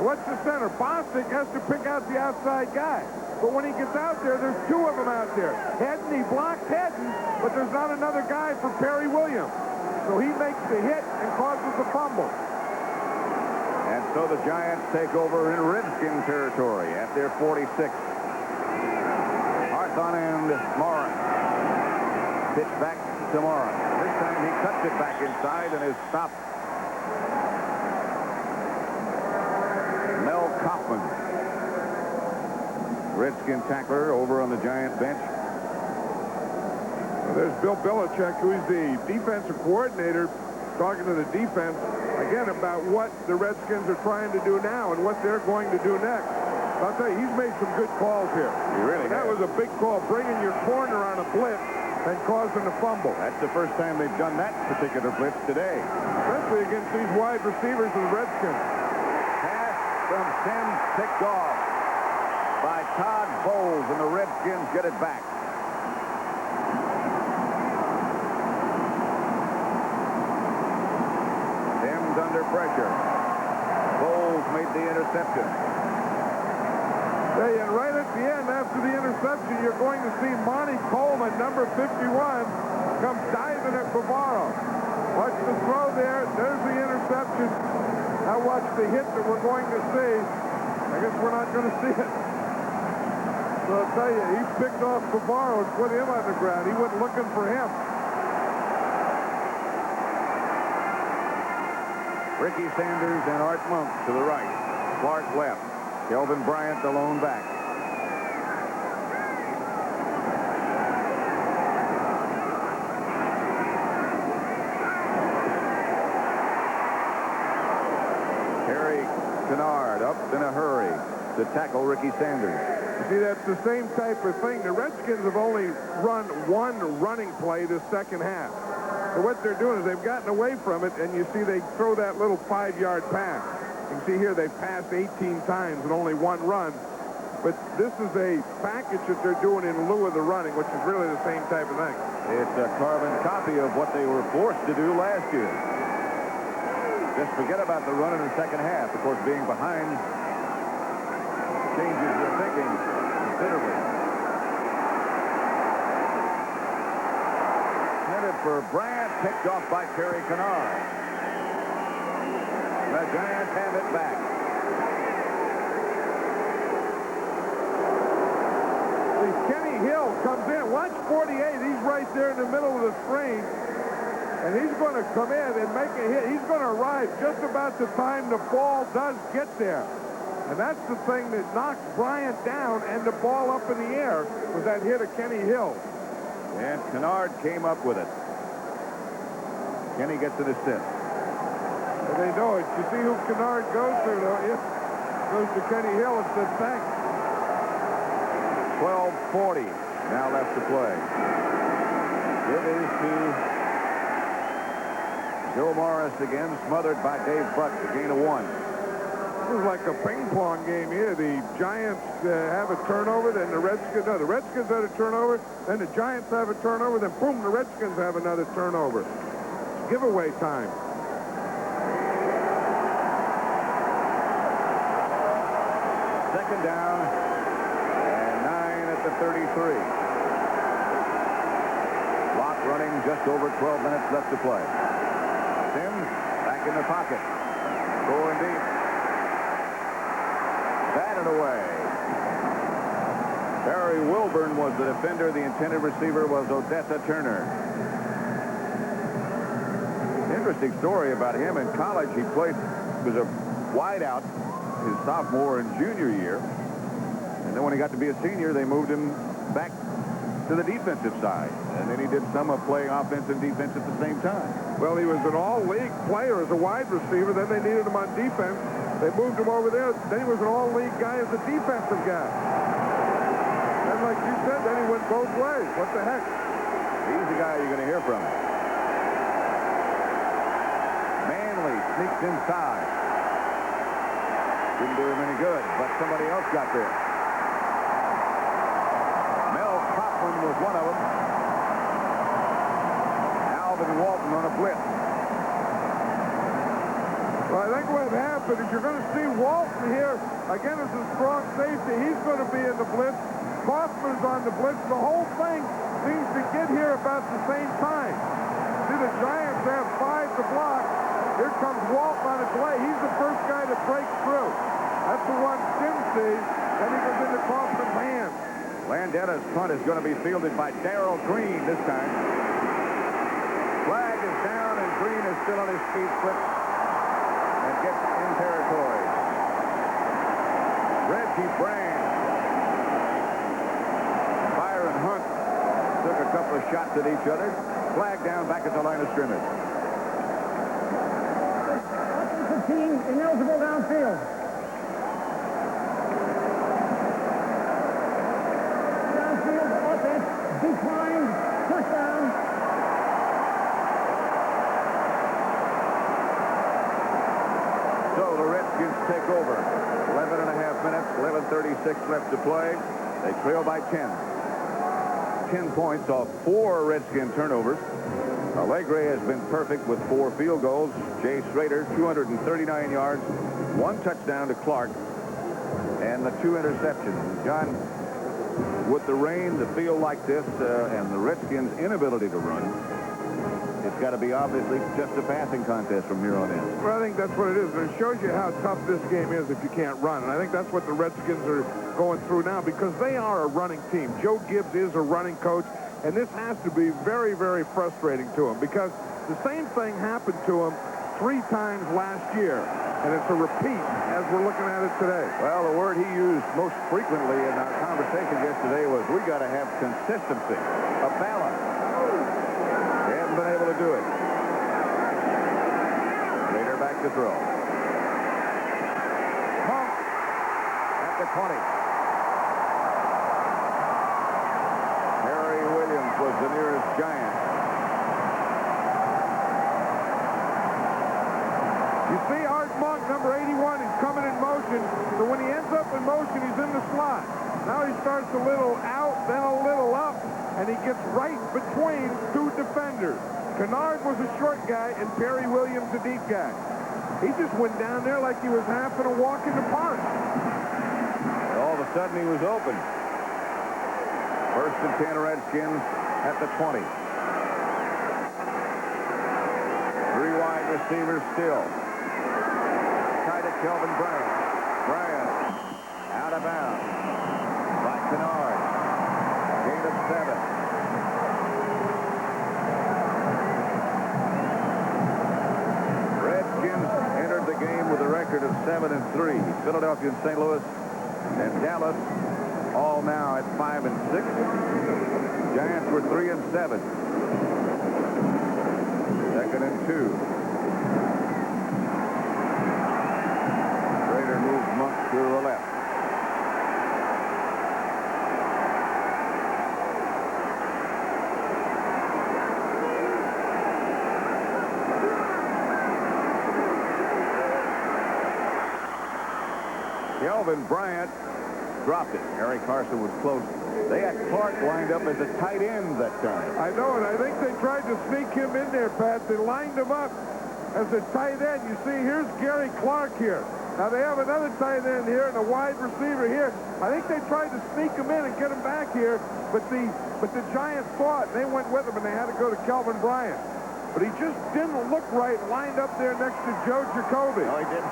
What's the center? Bostic has to pick out the outside guy. But when he gets out there, there's 2 of them out there. Hedden, he blocks Hedden, but there's not another guy for Perry Williams. So he makes the hit and causes the fumble. And so the Giants take over in Redskin territory at their 46. Hawthorne and Morris. Pitch back to Morris. This time he cuts it back inside and is stopped. Mel Kaufman, Redskin tackler, over on the Giant bench. Well, there's Bill Belichick, who's the defensive coordinator, talking to the defense, again, about what the Redskins are trying to do now and what they're going to do next. I'll tell you, he's made some good calls here. He really That has. was a big call, bringing your corner on a blitz and causing a fumble. That's the first time they've done that particular blitz today. Especially against these wide receivers of the Redskins. From Sims, picked off by Todd Bowles, and the Redskins get it back. Sims under pressure. Bowles made the interception. Hey, and right at the end, after the interception, you're going to see Monty Coleman, number 51, come diving at Bavaro. Watch the throw there. There's the interception. Now watch the hit that we're going to see. I guess we're not going to see it. So I'll tell you, he picked off Bavaro and put him on the ground. He went looking for him. Ricky Sanders and Art Monk to the right. Clark left. Kelvin Bryant, the lone back. Terry Kennard up in a hurry to tackle Ricky Sanders. You see, that's the same type of thing. The Redskins have only run one running play this second half. So what they're doing is they've gotten away from it, and you see they throw that little 5-yard pass. You can see here they've passed 18 times and only 1 run. But this is a package that they're doing in lieu of the running, which is really the same type of thing. It's a carbon copy of what they were forced to do last year. Just forget about the run in the second half. Of course, being behind changes your thinking considerably. Headed for Bryant, picked off by Terry Kennard. The Giants have it back. Kenny Hill comes in. Watch 48. He's right there in the middle of the screen. And he's going to come in and make a hit. He's going to arrive just about the time the ball does get there. And that's the thing that knocks Bryant down and the ball up in the air was that hit of Kenny Hill. And Kennard came up with it. Kenny gets an assist. And they know it. You see who Kennard goes to, though? It goes to Kenny Hill and says, thanks. 12:40 now left to play. It is to Joe Morris again, smothered by Dave Buck, a gain of 1. This is like a ping pong game here. The Giants have a turnover, then the Redskins, no, the Redskins have a turnover, then the Giants have a turnover, then boom, the Redskins have another turnover. It's giveaway time. Second down and 9 at the 33. Clock running, just over 12 minutes left to play. in their pocket. Going deep. Batted away. Barry Wilburn was the defender. The intended receiver was Odessa Turner. Interesting story about him. In college, he was a wideout his sophomore and junior year. And then when he got to be a senior, they moved him back to the defensive side. And then he did some of playing offense and defense at the same time. Well, he was an all-league player as a wide receiver. Then they needed him on defense. They moved him over there. Then he was an all-league guy as a defensive guy. And like you said, then he went both ways. What the heck? He's the guy you're going to hear from. Manley sneaks inside. Didn't do him any good, but somebody else got there. Mel Coughlin was one of them. Alvin Walton on a blitz. Well, I think what happened is you're going to see Walton here, again, as a strong safety. He's going to be in the blitz. Kaufman's on the blitz. The whole thing seems to get here about the same time. See, the Giants have 5 to block. Here comes Walton on a delay. He's the first guy that breaks through. That's the one Jim sees. Then he goes into Kaufman's hands. Landetta's punt is going to be fielded by Darrell Green this time. Flag is down, and Green is still on his feet, flips, and gets in territory. Reggie Brand. Byron Hunt took a couple of shots at each other. Flag down back at the line of scrimmage. Offensive team ineligible downfield. Downfield offense declined. First down. So the Redskins take over. 11 and a half minutes, 11:36 left to play. They trail by 10. 10 points off 4 Redskin turnovers. Allegre has been perfect with 4 field goals. Jay Schrader, 239 yards, 1 touchdown to Clark, and the 2 interceptions. John, with the rain, the field like this, and the Redskins' inability to run, it's got to be obviously just a passing contest from here on in. Well, I think that's what it is. It shows you how tough this game is if you can't run. And I think that's what the Redskins are going through now, because they are a running team. Joe Gibbs is a running coach, and this has to be very, very frustrating to him, because the same thing happened to him 3 times last year, and it's a repeat as we're looking at it today. Well, the word he used most frequently in our conversation yesterday was, we got to have consistency, a balance. They haven't been able to do it. Later back to throw. Monk at the 20. Harry Williams was the nearest Giant. You see Art Monk, number 81, he's coming in motion. So when he ends up in motion, he's in the slot. Now he starts a little out, then a little up, and he gets right between 2 defenders. Kennard was a short guy, and Perry Williams a deep guy. He just went down there like he was having a walk in the park. All of a sudden, he was open. 1st and 10 Redskins at the 20. 3 wide receivers still. Tied at Kelvin Bryant. Bryant out of bounds by Kennard. Gain of 7. Redskins entered the game with a record of 7-3. Philadelphia and St. Louis and Dallas all now at 5-6. Giants were 3-7. 2nd and 2. Schrader moves Monk to the left. Kelvin Bryant dropped it. Harry Carson was close. They had Clark lined up as a tight end that time. I know it. I think they tried to sneak him in there, Pat. They lined him up as a tight end. You see, here's Gary Clark here. Now they have another tight end here and a wide receiver here. I think they tried to sneak him in and get him back here, but the Giants saw it, and they went with him, and they had to go to Kelvin Bryant. but he just didn't look right lined up there next to Joe Jacoby. No, he didn't.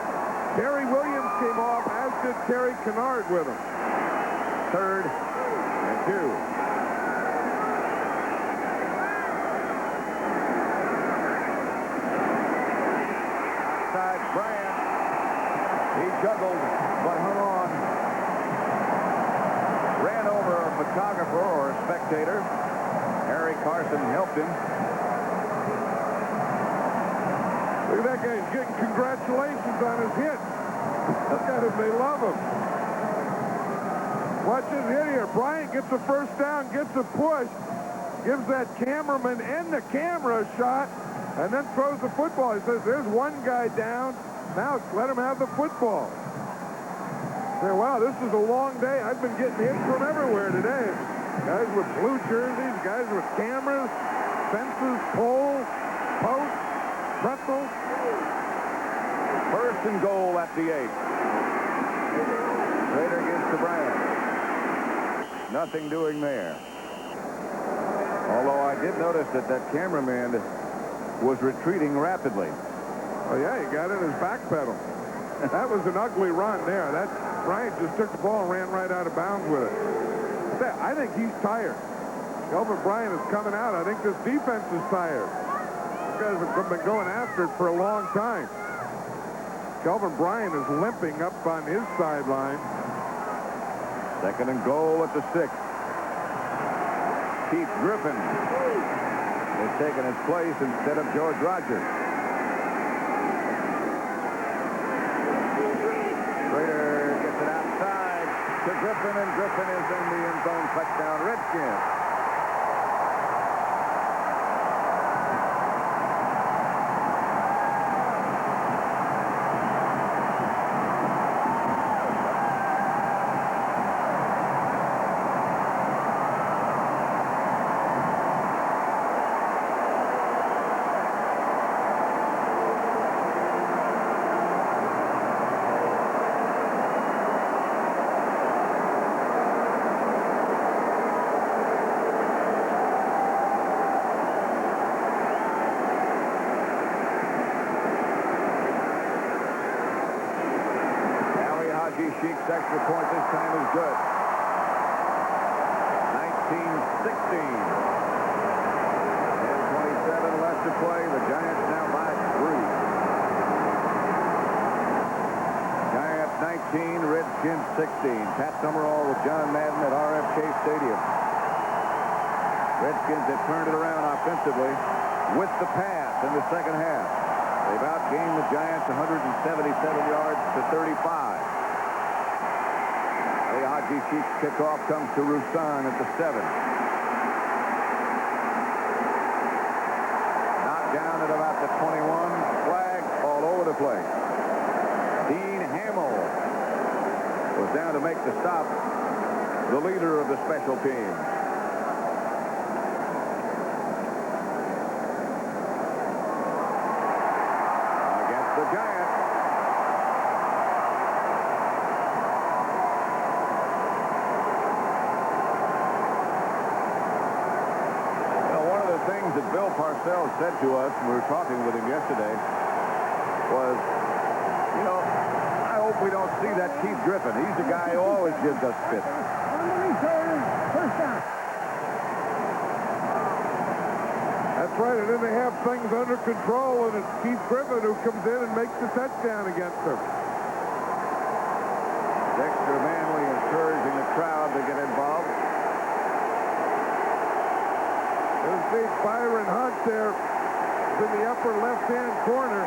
Terry Williams came off, as did Terry Kennard with him. 3rd and 2. Outside Bryant. He juggled, but hung on. Ran over a photographer or a spectator. Harry Carson helped him. Look at that guy. He's getting congratulations on his hit. Look at him. They love him. Watch his hit here. Bryant gets the first down, gets a push, gives that cameraman and the camera a shot, and then throws the football. He says, there's one guy down. Now let him have the football. Say, wow, this is a long day. I've been getting hits from everywhere today. Guys with blue jerseys, guys with cameras, fences, poles, posts, pretzels. 1st and goal at the 8. Rader gives to Bryant. Nothing doing there. Although I did notice that that cameraman was retreating rapidly. Oh, yeah, he got in his back pedal. That was an ugly run there. That Bryant just took the ball and ran right out of bounds with it. I think he's tired. Kelvin Bryant is coming out. I think this defense is tired. These guys have been going after it for a long time. Kelvin Bryant is limping up on his sideline. 2nd and goal at the 6. Keith Griffin is taking his place instead of George Rogers. Rader gets it outside to Griffin, and Griffin is in the end zone. Touchdown, Redskins. Sheik's extra point this time is good. 19-16. 10:27 left to play. The Giants now by 3. Giants 19, Redskins 16. Pat Summerall with John Madden at RFK Stadium. Redskins have turned it around offensively with the pass in the second half. They've outgained the Giants 177 yards to 35. Haji Sheik's kickoff comes to Roussan at the 7. Knocked down at about the 21. Flag all over the place. Dean Hamill was down to make the stop. The leader of the special teams. Against the Giants. That Bill Parcells said to us when we were talking with him yesterday was, you know, I hope we don't see that Keith Griffin. He's the guy who always gives us fits. On the return, 1st down. That's right, and then they have things under control, and it's Keith Griffin who comes in and makes the touchdown against them. Dexter Manley encouraging the crowd to get involved. There's big Byron Hunt there in the upper left-hand corner.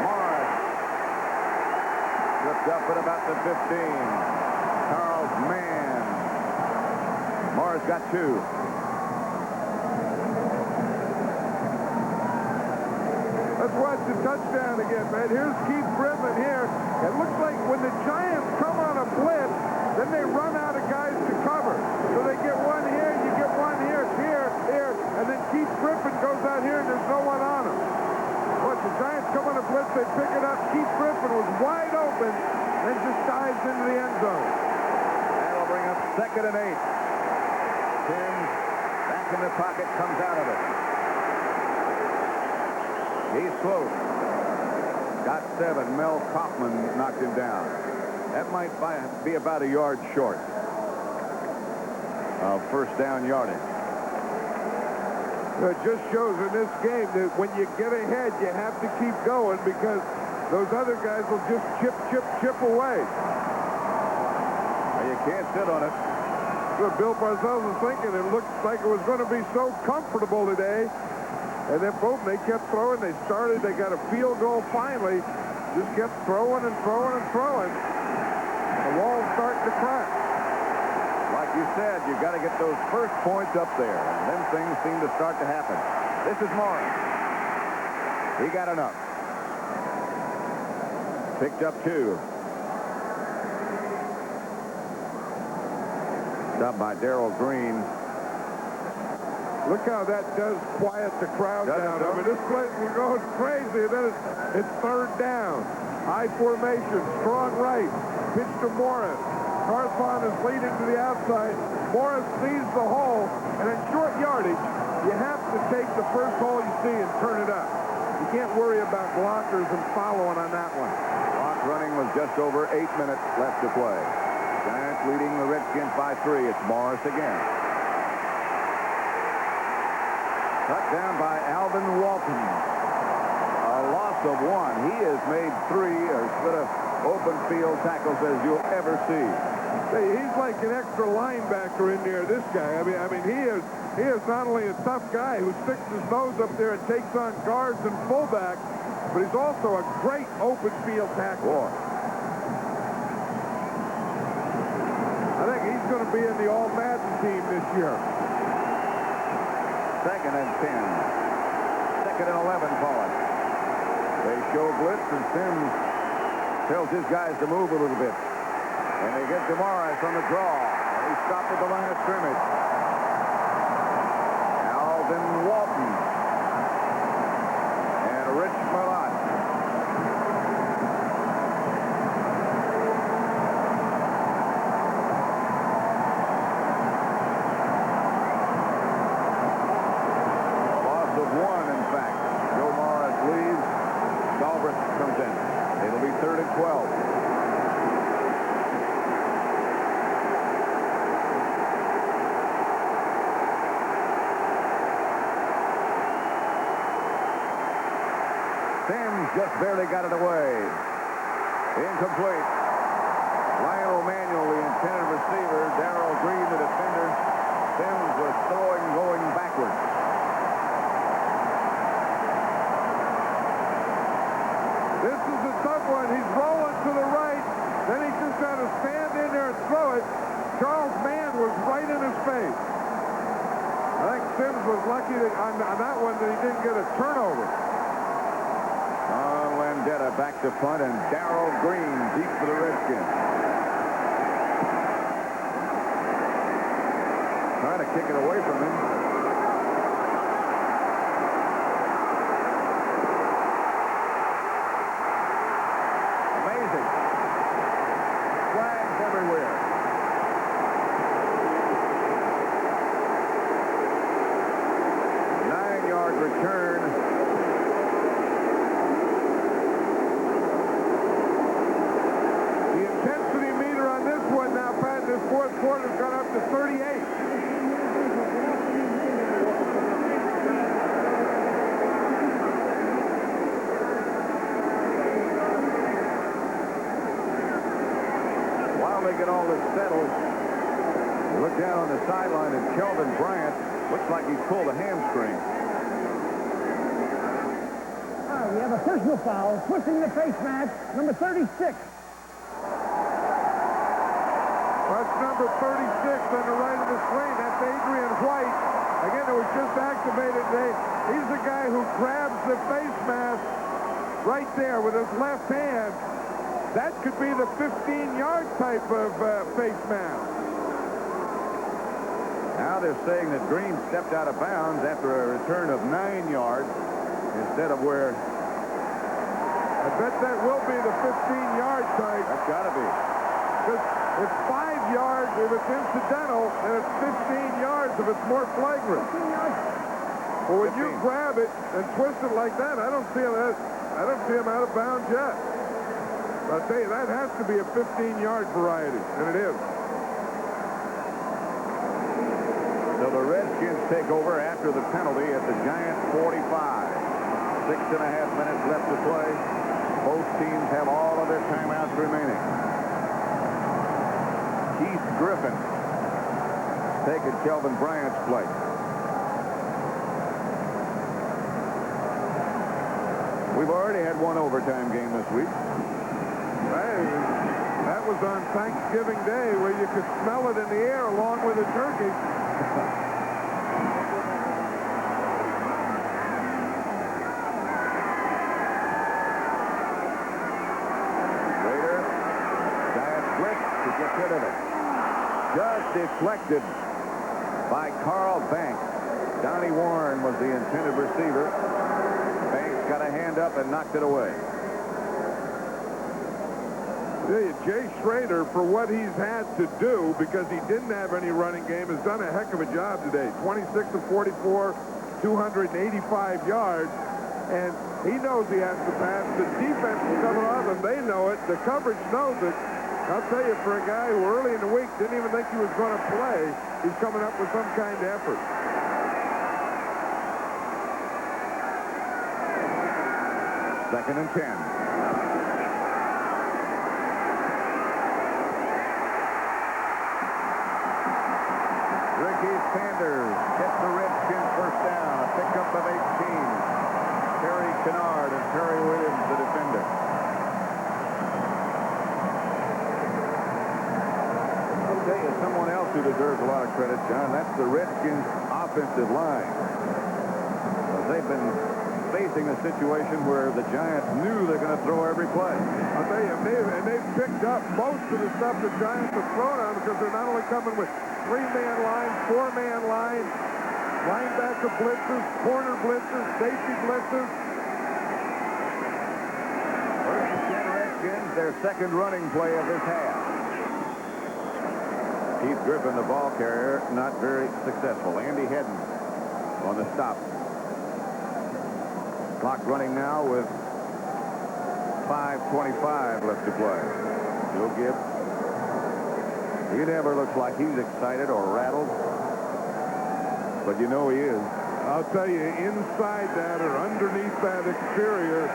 Morris tripped up at about the 15. Charles Mann. Morris got 2. Let's watch the touchdown again, man. Here's Keith Griffin here. It looks like when the Giants come on a blitz, then they run out of guys to cover. So they get one here, you get one here, and then Keith Griffin goes out here and there's no one on him. Watch, the Giants come on a blitz, they pick it up. Keith Griffin was wide open and just dives into the end zone. That'll bring up 2nd and 8. Sims back in the pocket, comes out of it. He's close. Got 7. Mel Kaufman knocked him down. That might be about a yard short of first down yardage. It just shows in this game that when you get ahead, you have to keep going because those other guys will just chip away. You can't sit on it. What Bill Parcells was thinking, it looked like it was going to be so comfortable today. And then, boom, they kept throwing. They got a field goal finally. Just kept throwing and throwing and throwing. The wall's starting to crack. Like you said, you got to get those first points up there, and then things seem to start to happen. This is Morris. He got enough. Picked up 2. Stopped by Darrell Green. Look how that does quiet the crowd down. I mean, this place was going crazy. And then it's 3rd down. High formation, strong right. Pitch to Morris. Carthon is leading to the outside. Morris sees the hole, and in short yardage, you have to take the first hole you see and turn it up. You can't worry about blockers and following on that one. Clock running with just over 8 minutes left to play. Giants leading the Redskins by 3. It's Morris again. Cut down by Alvin Walton. A loss of 1. He has made 3 as good of open field tackles as you'll ever see. Hey, he's like an extra linebacker in there, this guy. I mean, he is not only a tough guy who sticks his nose up there and takes on guards and fullbacks, but he's also a great open field tackler. I think he's going to be in the All-Madden team this year. 2nd and 10. 2nd and 11, call it. They show blitz, and Sims tells his guys to move a little bit. And they get to Morris on the draw. And he stopped at the line of scrimmage. Alvin Walton. And Rich Malott. Loss of 1, in fact. Joe Morris leaves. Galbraith comes in. It'll be 3rd and 12. Sims just barely got it away. Incomplete. Lionel Manuel, the intended receiver. Darrell Green, the defender. Sims was throwing going backwards. This is a tough one. He's rolling to the right. Then he just got to stand in there and throw it. Charles Mann was right in his face. I think Sims was lucky that on that one that he didn't get a turnover. Landetta back to punt, and Darrell Green deep for the Redskins. Trying to kick it away from him. Amazing. Flags everywhere. Nine-yard return. This fourth quarter's gone up to 38. While they get all this settled, you look down on the sideline, and Kelvin Bryant looks like he's pulled a hamstring. We have a personal foul, twisting the face mask, number 36. That's number 36 on the right of the screen. That's Adrian White. Again, it was just activated. He's the guy who grabs the face mask right there with his left hand. That could be the 15-yard type of face mask. Now they're saying that Green stepped out of bounds after a return of 9 yards instead of where... I bet that will be the 15-yard type. That's got to be. Just It's 5 yards if it's incidental, and it's 15 yards if it's more flagrant. 15 yards. Well, when 15. you grab it and twist it like that, I don't see him out of bounds yet. But I'll tell you, that has to be a 15-yard variety, and it is. So the Redskins take over after the penalty at the Giants 45. 6.5 minutes left to play. Both teams have all of their timeouts remaining. Keith Griffin taking Kelvin Bryant's place. We've already had one overtime game this week. Hey, that was on Thanksgiving Day where you could smell it in the air along with the turkey. Rid of it. Just deflected by Carl Banks. Donnie Warren was the intended receiver. Banks got a hand up and knocked it away. Jay Schrader, for what he's had to do, because he didn't have any running game, has done a heck of a job today. 26 of 44, 285 yards. And he knows he has to pass. The defense is coming off him. They know it. The coverage knows it. I'll tell you, for a guy who early in the week didn't even think he was going to play, he's coming up with some kind of effort. Second and 10. Ricky Sanders gets the Redskins first down. A pickup of 18. Terry Kennard and Terry Williams, the defender. I'll tell you someone else who deserves a lot of credit, John. That's the Redskins offensive line. They've been facing a situation where the Giants knew they're going to throw every play. I'll tell you, they've picked up most of the stuff the Giants have thrown on because they're not only coming with 3-man lines, 4-man lines, linebacker blitzes, corner blitzes, safety blitzes. First and 10 Redskins, their second running play of this half. Keith Griffin, the ball carrier, not very successful. Andy Hedden on the stop. Clock running now with 5:25 left to play. Joe Gibbs. He never looks like he's excited or rattled, but you know he is. I'll tell you, inside that or underneath that exterior,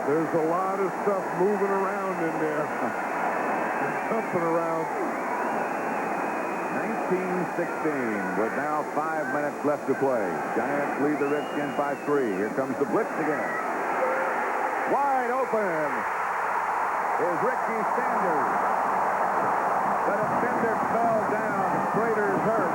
there's a lot of stuff moving around in there. Jumping around. 19-16 with now 5 minutes left to play. Giants lead the Redskins by 3. Here comes the blitz again. Wide open is Ricky Sanders. The defender fell down. Schrader's hurt.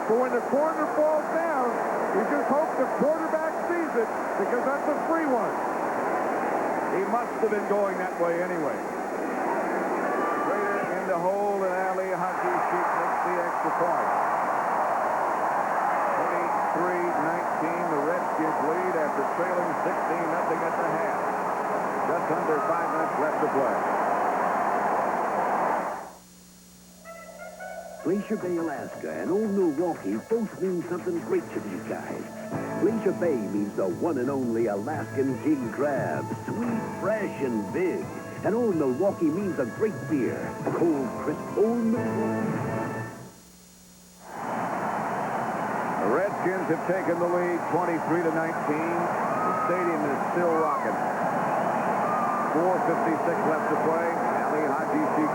But when the corner falls down, you just hope the quarterback sees it because that's a free one. He must have been going that way anyway. Schrader in the hole, and Ali Haji makes the extra point. 23-19, the Redskins lead after trailing 16-0 at the half. Just under 5 minutes left to play. Glacier Bay, Alaska, and Old Milwaukee both mean something great to these guys. Glacier Bay means the one and only Alaskan king crab, sweet, fresh, and big. And Old Milwaukee means a great beer, cold, crisp Old Milwaukee. The Redskins have taken the lead 23-19. The stadium is still rocking. 4:56 left to play. Ali Haji Sheikh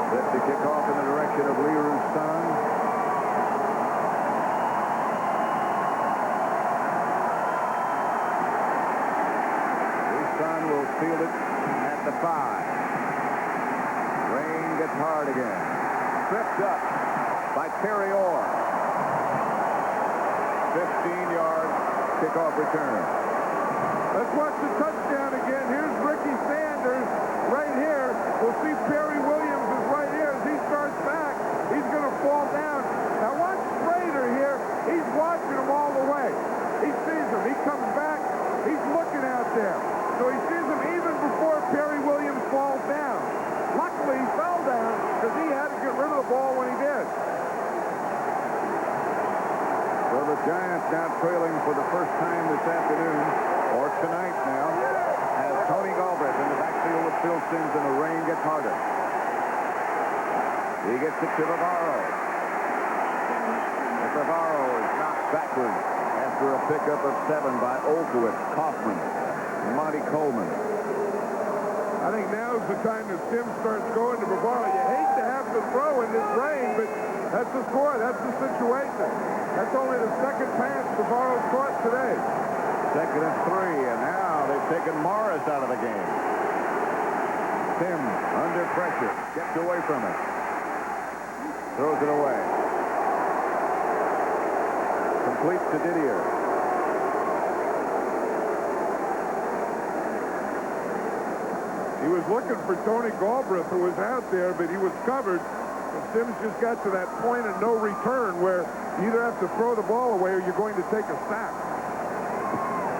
set to kick off in the direction of Leroy Sun. Rain gets hard again. Tripped up by Terry Orr. 15-yard kickoff return. Let's watch the touchdown again. Here's Ricky Sanders right here. We'll see Perry Williams is right here. As he starts back, he's going to fall down. Now watch Schrader here. He's watching him all the way. He sees him. He comes back. He's looking out there. So he sees him even before Perry Williams falls down. Luckily, he fell down because he had to get rid of the ball when he did. So the Giants now trailing for the first time this afternoon, or tonight now, as Tony Galbraith in the backfield with Phil Simms, and the rain gets harder. He gets it to Navarro. And Navarro is knocked backwards after a pickup of 7 by Olkowitz, Kaufman, and Monty Coleman. I think now's the time that Simms starts going to Bavaro. You hate to have to throw in this rain, but that's the score. That's the situation. That's only the second pass Bavaro's caught today. 2nd and 3, and now they've taken Morris out of the game. Simms under pressure, gets away from it. Throws it away. Complete to Didier. He was looking for Tony Galbraith, who was out there, but he was covered. And Simms just got to that point of no return where you either have to throw the ball away or you're going to take a sack.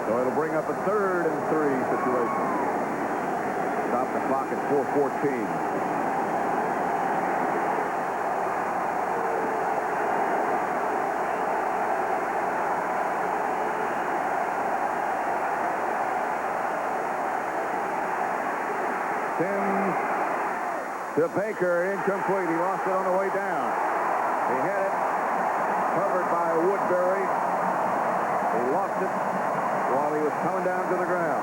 So it'll bring up a 3rd and 3 situation. Stop the clock at 4:14. Simms to Baker, incomplete. He lost it on the way down. He had it covered by Woodbury. He lost it while he was coming down to the ground.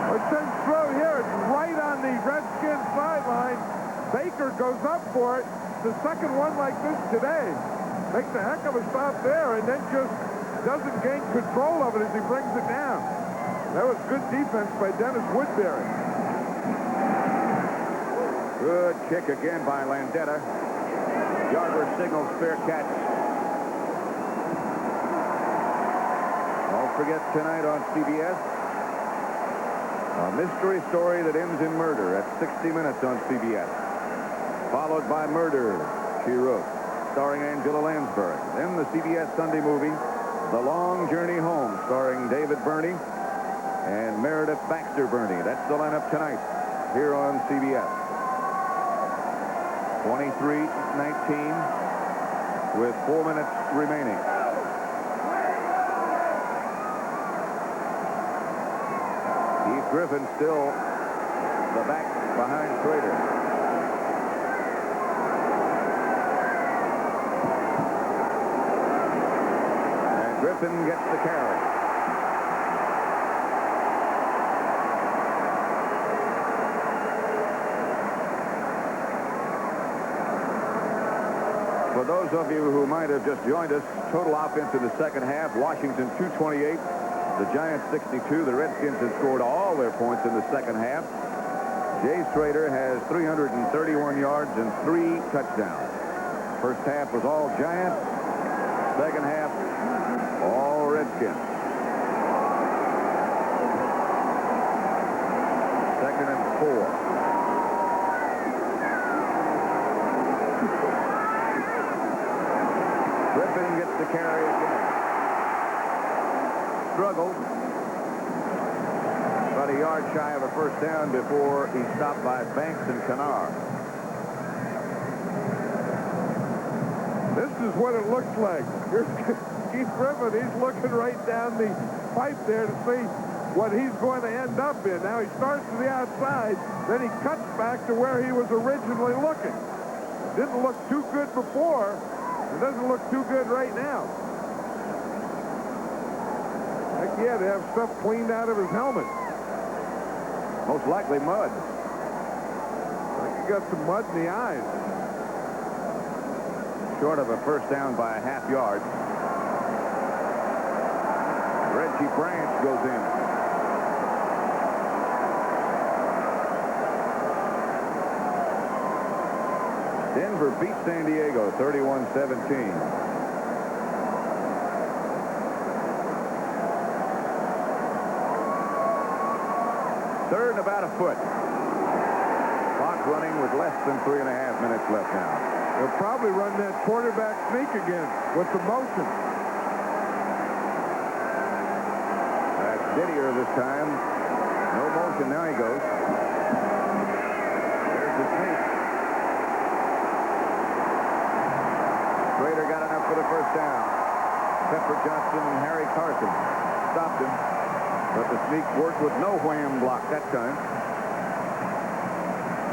Well, Simms throw here. It's right on the Redskins sideline. Baker goes up for it. The second one like this today. Makes a heck of a stop there and then just doesn't gain control of it as he brings it down. That was good defense by Dennis Woodbury. Good kick again by Landetta. Yarder signals fair catch. Don't forget tonight on CBS, a mystery story that ends in murder at 60 Minutes on CBS. Followed by Murder, She Wrote, starring Angela Lansbury. Then the CBS Sunday movie, The Long Journey Home, starring David Burney and Meredith Baxter Burney. That's the lineup tonight here on CBS. 23-19 with 4 minutes remaining. Keith Griffin still the back behind Schrader. And Griffin gets the carry. For those of you who might have just joined us, total offense in the second half, Washington 228, the Giants 62. The Redskins have scored all their points in the second half. Jay Schrader has 331 yards and 3 touchdowns. First half was all Giants. Second half, all Redskins. 2nd and 4. Griffin gets the carry again. Struggled. About a yard shy of a first down before he's stopped by Banks and Kennard. This is what it looks like. Here's Keith Griffin. He's looking right down the pipe there to see what he's going to end up in. Now he starts to the outside, then he cuts back to where he was originally looking. Didn't look too good before. It doesn't look too good right now. Like he had to have stuff cleaned out of his helmet. Most likely mud. Like he got some mud in the eyes. Short of a first down by a half yard. Reggie Branch goes in. Denver beat San Diego 31-17. Third and about a foot. Clock running with less than 3.5 minutes left now. They'll probably run that quarterback sneak again with the motion. That's Didier this time. No motion. Now he goes. There's the sneak. Schrader got enough for the first down. Pepper Johnson and Harry Carson stopped him. But the sneak worked with no wham block that time.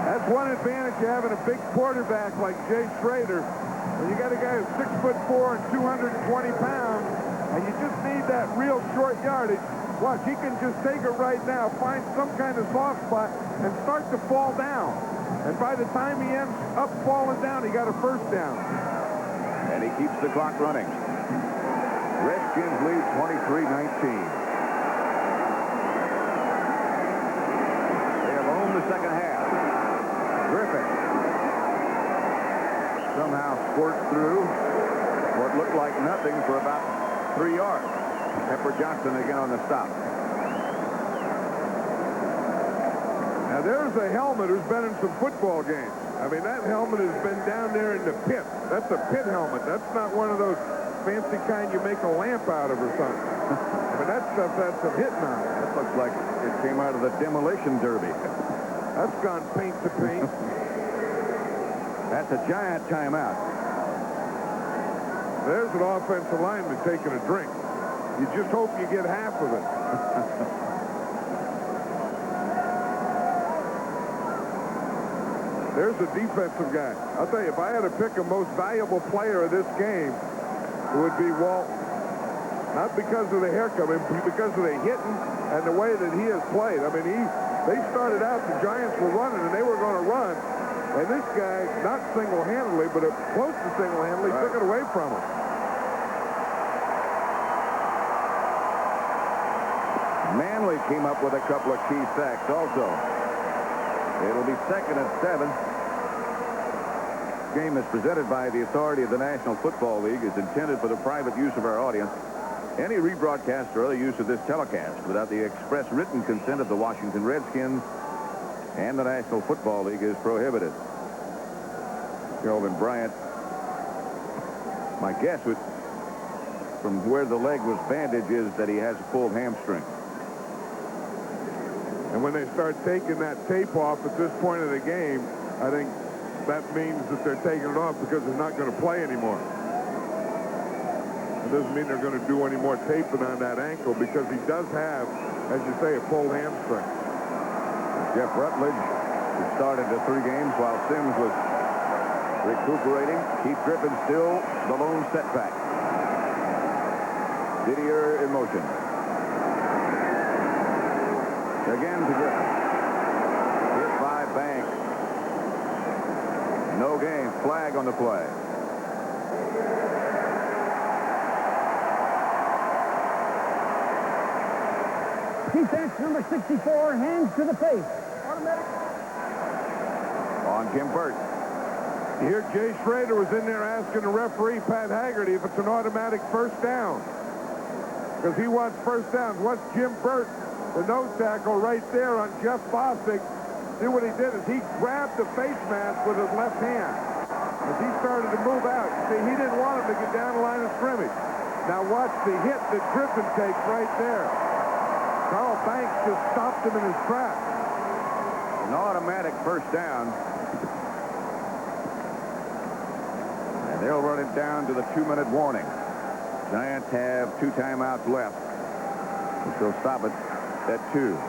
That's one advantage of having a big quarterback like Jay Schrader. When you got a guy who's 6'4" and 220 pounds, and you just need that real short yardage. Watch, he can just take it right now, find some kind of soft spot, and start to fall down. And by the time he ends up falling down, he got a first down. And he keeps the clock running. Redskins lead 23-19. They have owned the second half. Griffin somehow squirts through what looked like nothing for about 3 yards. Pepper Johnson again on the stop. Now there's a helmet who's been in some football games. I mean, that helmet has been down there in the pit. That's a pit helmet. That's not one of those fancy kind you make a lamp out of or something. I mean, that stuff has some hitting on it. That looks like it came out of the demolition derby. That's gone paint to paint. That's a giant timeout. There's an offensive lineman taking a drink. You just hope you get half of it. There's a defensive guy. I'll tell you, if I had to pick a most valuable player of this game, it would be Walton. Not because of the haircut, but because of the hitting and the way that he has played. I mean, they started out, the Giants were running, and they were going to run. And this guy, not single-handedly, but close to single-handedly, took it away from him. Manley came up with a couple of key sacks also. It'll be 2nd and 7. This game is presented by the authority of the National Football League. Is intended for the private use of our audience. Any rebroadcast or other use of this telecast without the express written consent of the Washington Redskins and the National Football League is prohibited. Kelvin Bryant, my guess would, from where the leg was bandaged, is that he has a pulled hamstring. And when they start taking that tape off at this point of the game, I think that means that they're taking it off because they're not going to play anymore. It doesn't mean they're going to do any more taping on that ankle because he does have, as you say, a pulled hamstring. Jeff Rutledge, who started the 3 games while Sims was recuperating. Keith Griffin still the lone setback. Didier in motion. Again to Griffin. Hit by Banks. No gain. Flag on the play. Defense number 64, hands to the face. On Kim Burt. You hear Jay Schrader was in there asking the referee, Pat Haggerty, if it's an automatic first down. Because he wants first downs. What's Jim Burt, the nose tackle right there on Jeff Bostic? See what he did is he grabbed the face mask with his left hand. As he started to move out, see, he didn't want him to get down the line of scrimmage. Now watch the hit that Griffin takes right there. Carl Banks just stopped him in his tracks. An automatic first down. And they'll run it down to the 2-minute warning. Giants have 2 timeouts left, which will stop it at 2.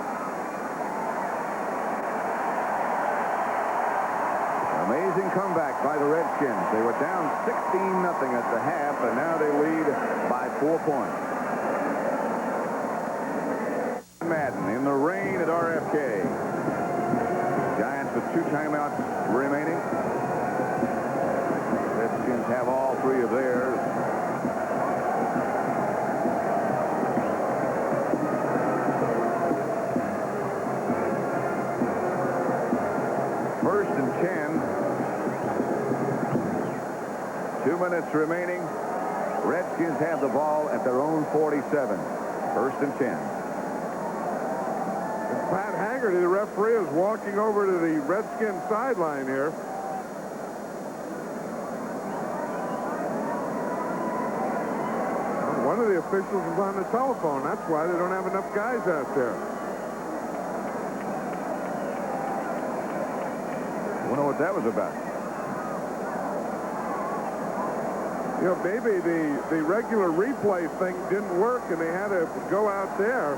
Amazing comeback by the Redskins. They were down 16-0 at the half, and now they lead by 4 points. Madden in the rain at RFK. Giants with 2 timeouts remaining. Redskins have all 3 of theirs. 2 minutes remaining. Redskins have the ball at their own 47. First and 10. And Pat Haggerty, the referee, is walking over to the Redskins sideline here. One of the officials is on the telephone. That's why they don't have enough guys out there. I wonder what that was about. You know, maybe the regular replay thing didn't work and they had to go out there.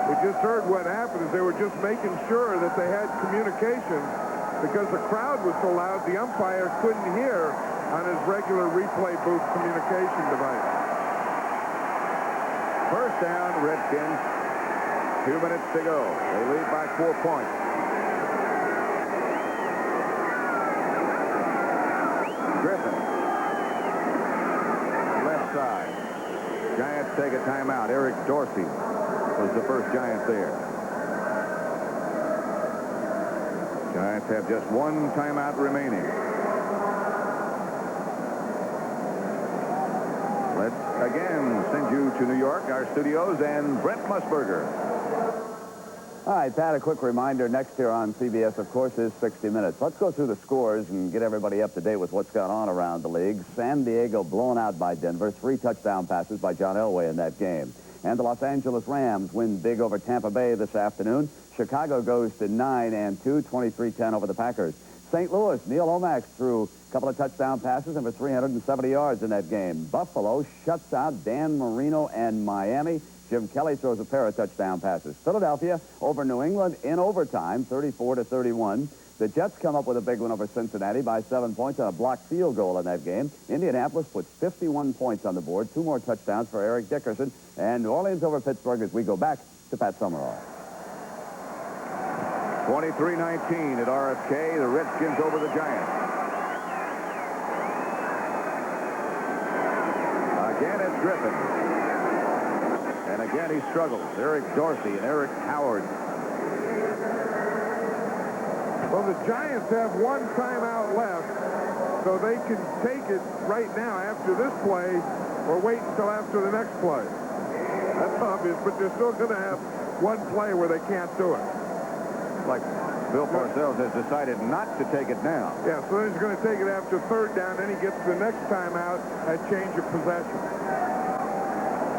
We just heard what happened is they were just making sure that they had communication because the crowd was so loud the umpire couldn't hear on his regular replay booth communication device. First down, Redskins. 2 minutes to go. They lead by 4 points. Griffin. Left side. Giants take a timeout. Eric Dorsey was the first Giant there. Giants have just one timeout remaining. Let's again send you to New York, our studios, and Brent Musburger. All right, Pat, a quick reminder. Next year on CBS, of course, is 60 Minutes. Let's go through the scores and get everybody up to date with what's gone on around the league. San Diego blown out by Denver. 3 touchdown passes by John Elway in that game. And the Los Angeles Rams win big over Tampa Bay this afternoon. Chicago goes to 9-2, 23-10 over the Packers. St. Louis, Neil Lomax threw a couple of touchdown passes and for 370 yards in that game. Buffalo shuts out Dan Marino and Miami. Jim Kelly throws a pair of touchdown passes. Philadelphia over New England in overtime, 34-31. The Jets come up with a big one over Cincinnati by 7 points on a blocked field goal in that game. Indianapolis puts 51 points on the board, 2 more touchdowns for Eric Dickerson. And New Orleans over Pittsburgh as we go back to Pat Summerall. 23-19 at RFK. The Redskins over the Giants. Again, it's Griffin. And again, he struggles. Eric Dorsey and Eric Howard. Well, the Giants have one timeout left, so they can take it right now after this play or wait until after the next play. That's obvious, but they're still going to have one play where they can't do it. Like Bill Parcells has decided not to take it now. Yeah, so then he's going to take it after third down, then he gets the next timeout at change of possession.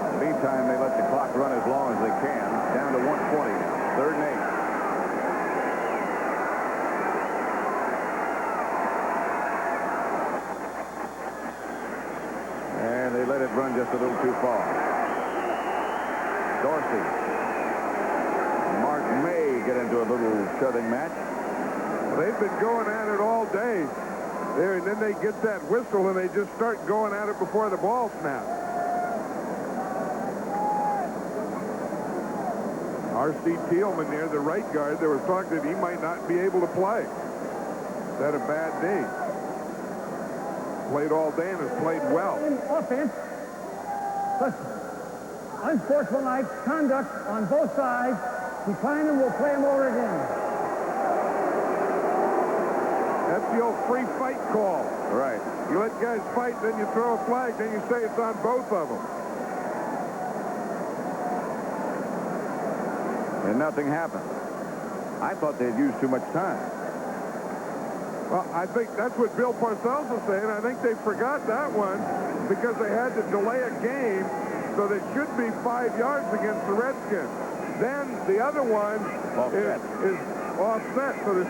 In the meantime, they let the clock run as long as they can. Down to 1:20 now. 3rd and 8. And they let it run just a little too far. Dorsey. Mark May get into a little shoving match. Well, they've been going at it all day. There, and then they get that whistle, and they just start going at it before the ball snaps. R.C. Thielman there, the right guard, there was talk that he might not be able to play. He's had a bad day. Played all day and has played well. Offense, but unsportsmanlike conduct on both sides. Decline them, we'll play them over again. That's the old free fight call. Right. You let guys fight, then you throw a flag, then you say it's on both of them. And nothing happened. I thought they'd used too much time. Well, I think that's what Bill Parcells was saying. I think they forgot that one because they had to delay a game, so there should be 5 yards against the Redskins. Then the other one is offset, so there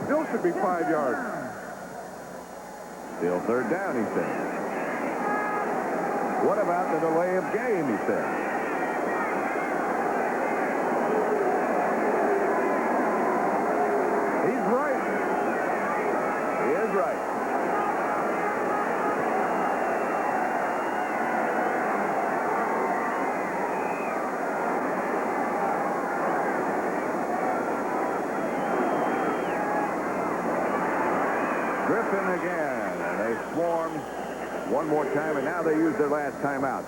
still should be 5 yards. Still 3rd down, he said. What about the delay of game, he said. He's right. He is right. Griffin again, and they swarm one more time, and now they use their last timeout.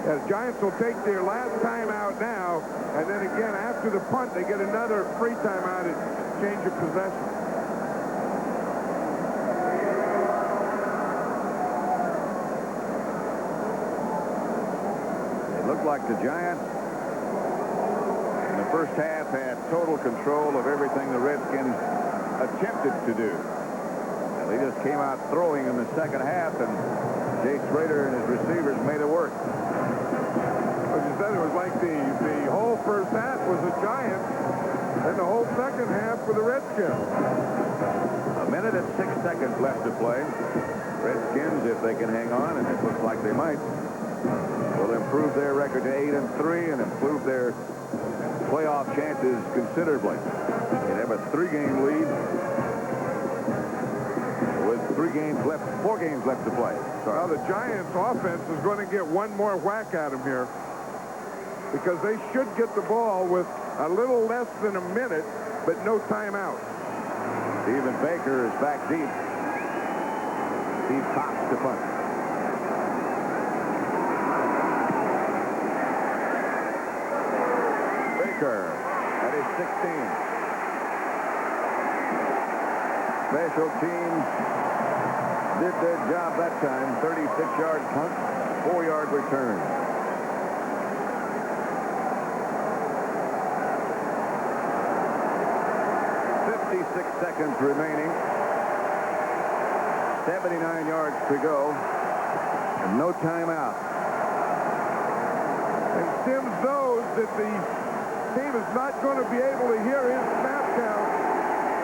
The Giants will take their last timeout now, and then again after the punt, they get another free timeout at change of possession. It looked like the Giants in the first half had total control of everything the Redskins attempted to do. And they just came out throwing in the second half, and Jay Schrader and his receivers made it work. As you said, it was like the whole first half was the Giants, and the whole second half for the Redskins. A minute and 6 seconds left to play. Redskins, if they can hang on, and it looks like they might, will improve their record to 8-3 and improve their playoff chances considerably. They have a 3-game lead with 4 games left to play. Sorry. Well, the Giants offense is going to get one more whack at them here, because they should get the ball with a little less than a minute, but no timeout. Stephen Baker is back deep. Steve Cox to punt. Baker at his 16. Special teams did their job that time. 36-yard punt, 4-yard return. Seconds remaining. 79 yards to go. And no timeout. And Sims knows that the team is not going to be able to hear his snap count,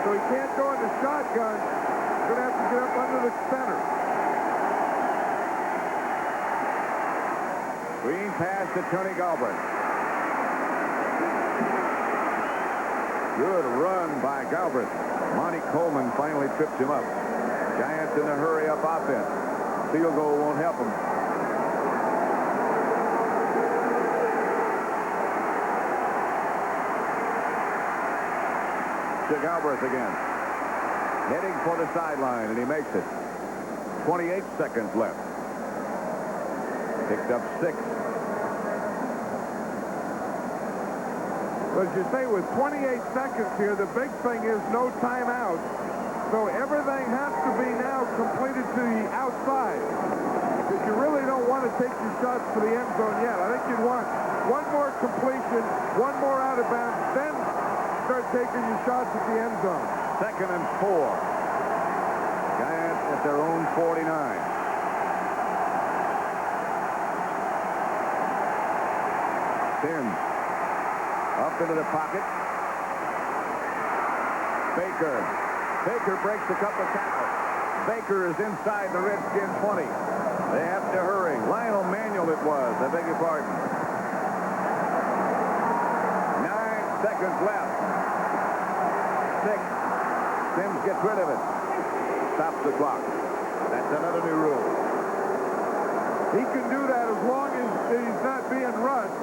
so he can't go into shotgun. He's going to have to get up under the center. Green pass to Tony Galbraith. Good run by Galbraith. Monty Coleman finally trips him up. Giants in a hurry-up offense. Field goal won't help them. To Galbraith again. Heading for the sideline, and he makes it. 28 seconds left. Picked up 6. As you say, with 28 seconds here, the big thing is no timeout. So everything has to be now completed to the outside, because you really don't want to take your shots to the end zone yet. I think you'd want one more completion, one more out of bounds, then start taking your shots at the end zone. 2nd and 4. Giants at their own 49. Sims up into the pocket. Baker breaks a couple of tackles. Baker is inside the Redskin 20. They have to hurry. Lionel Manuel it was. I beg your pardon. 9 seconds left. 6. Sims gets rid of it. Stops the clock. That's another new rule. He can do that as long as he's not being rushed.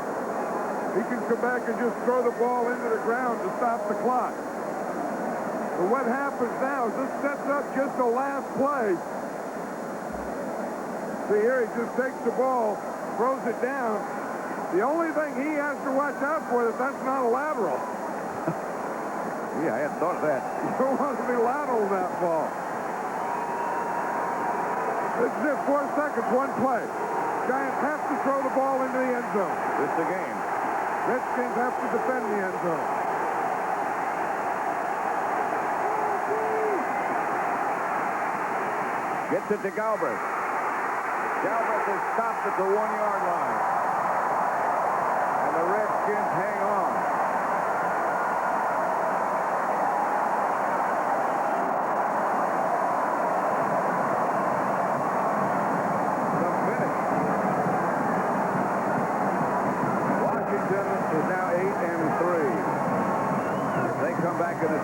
He can come back and just throw the ball into the ground to stop the clock. But what happens now is this sets up just the last play. See here, he just takes the ball, throws it down. The only thing he has to watch out for is that's not a lateral. Yeah, I hadn't thought of that. You don't want to be lateral in that ball. This is it, 4 seconds, one play. Giants have to throw the ball into the end zone. This is the game. Redskins have to defend the end zone. Gets it to Galbraith. Galbraith is stopped at the 1-yard line. And the Redskins hang on. The finish. Washington is now 8-3. They come back in the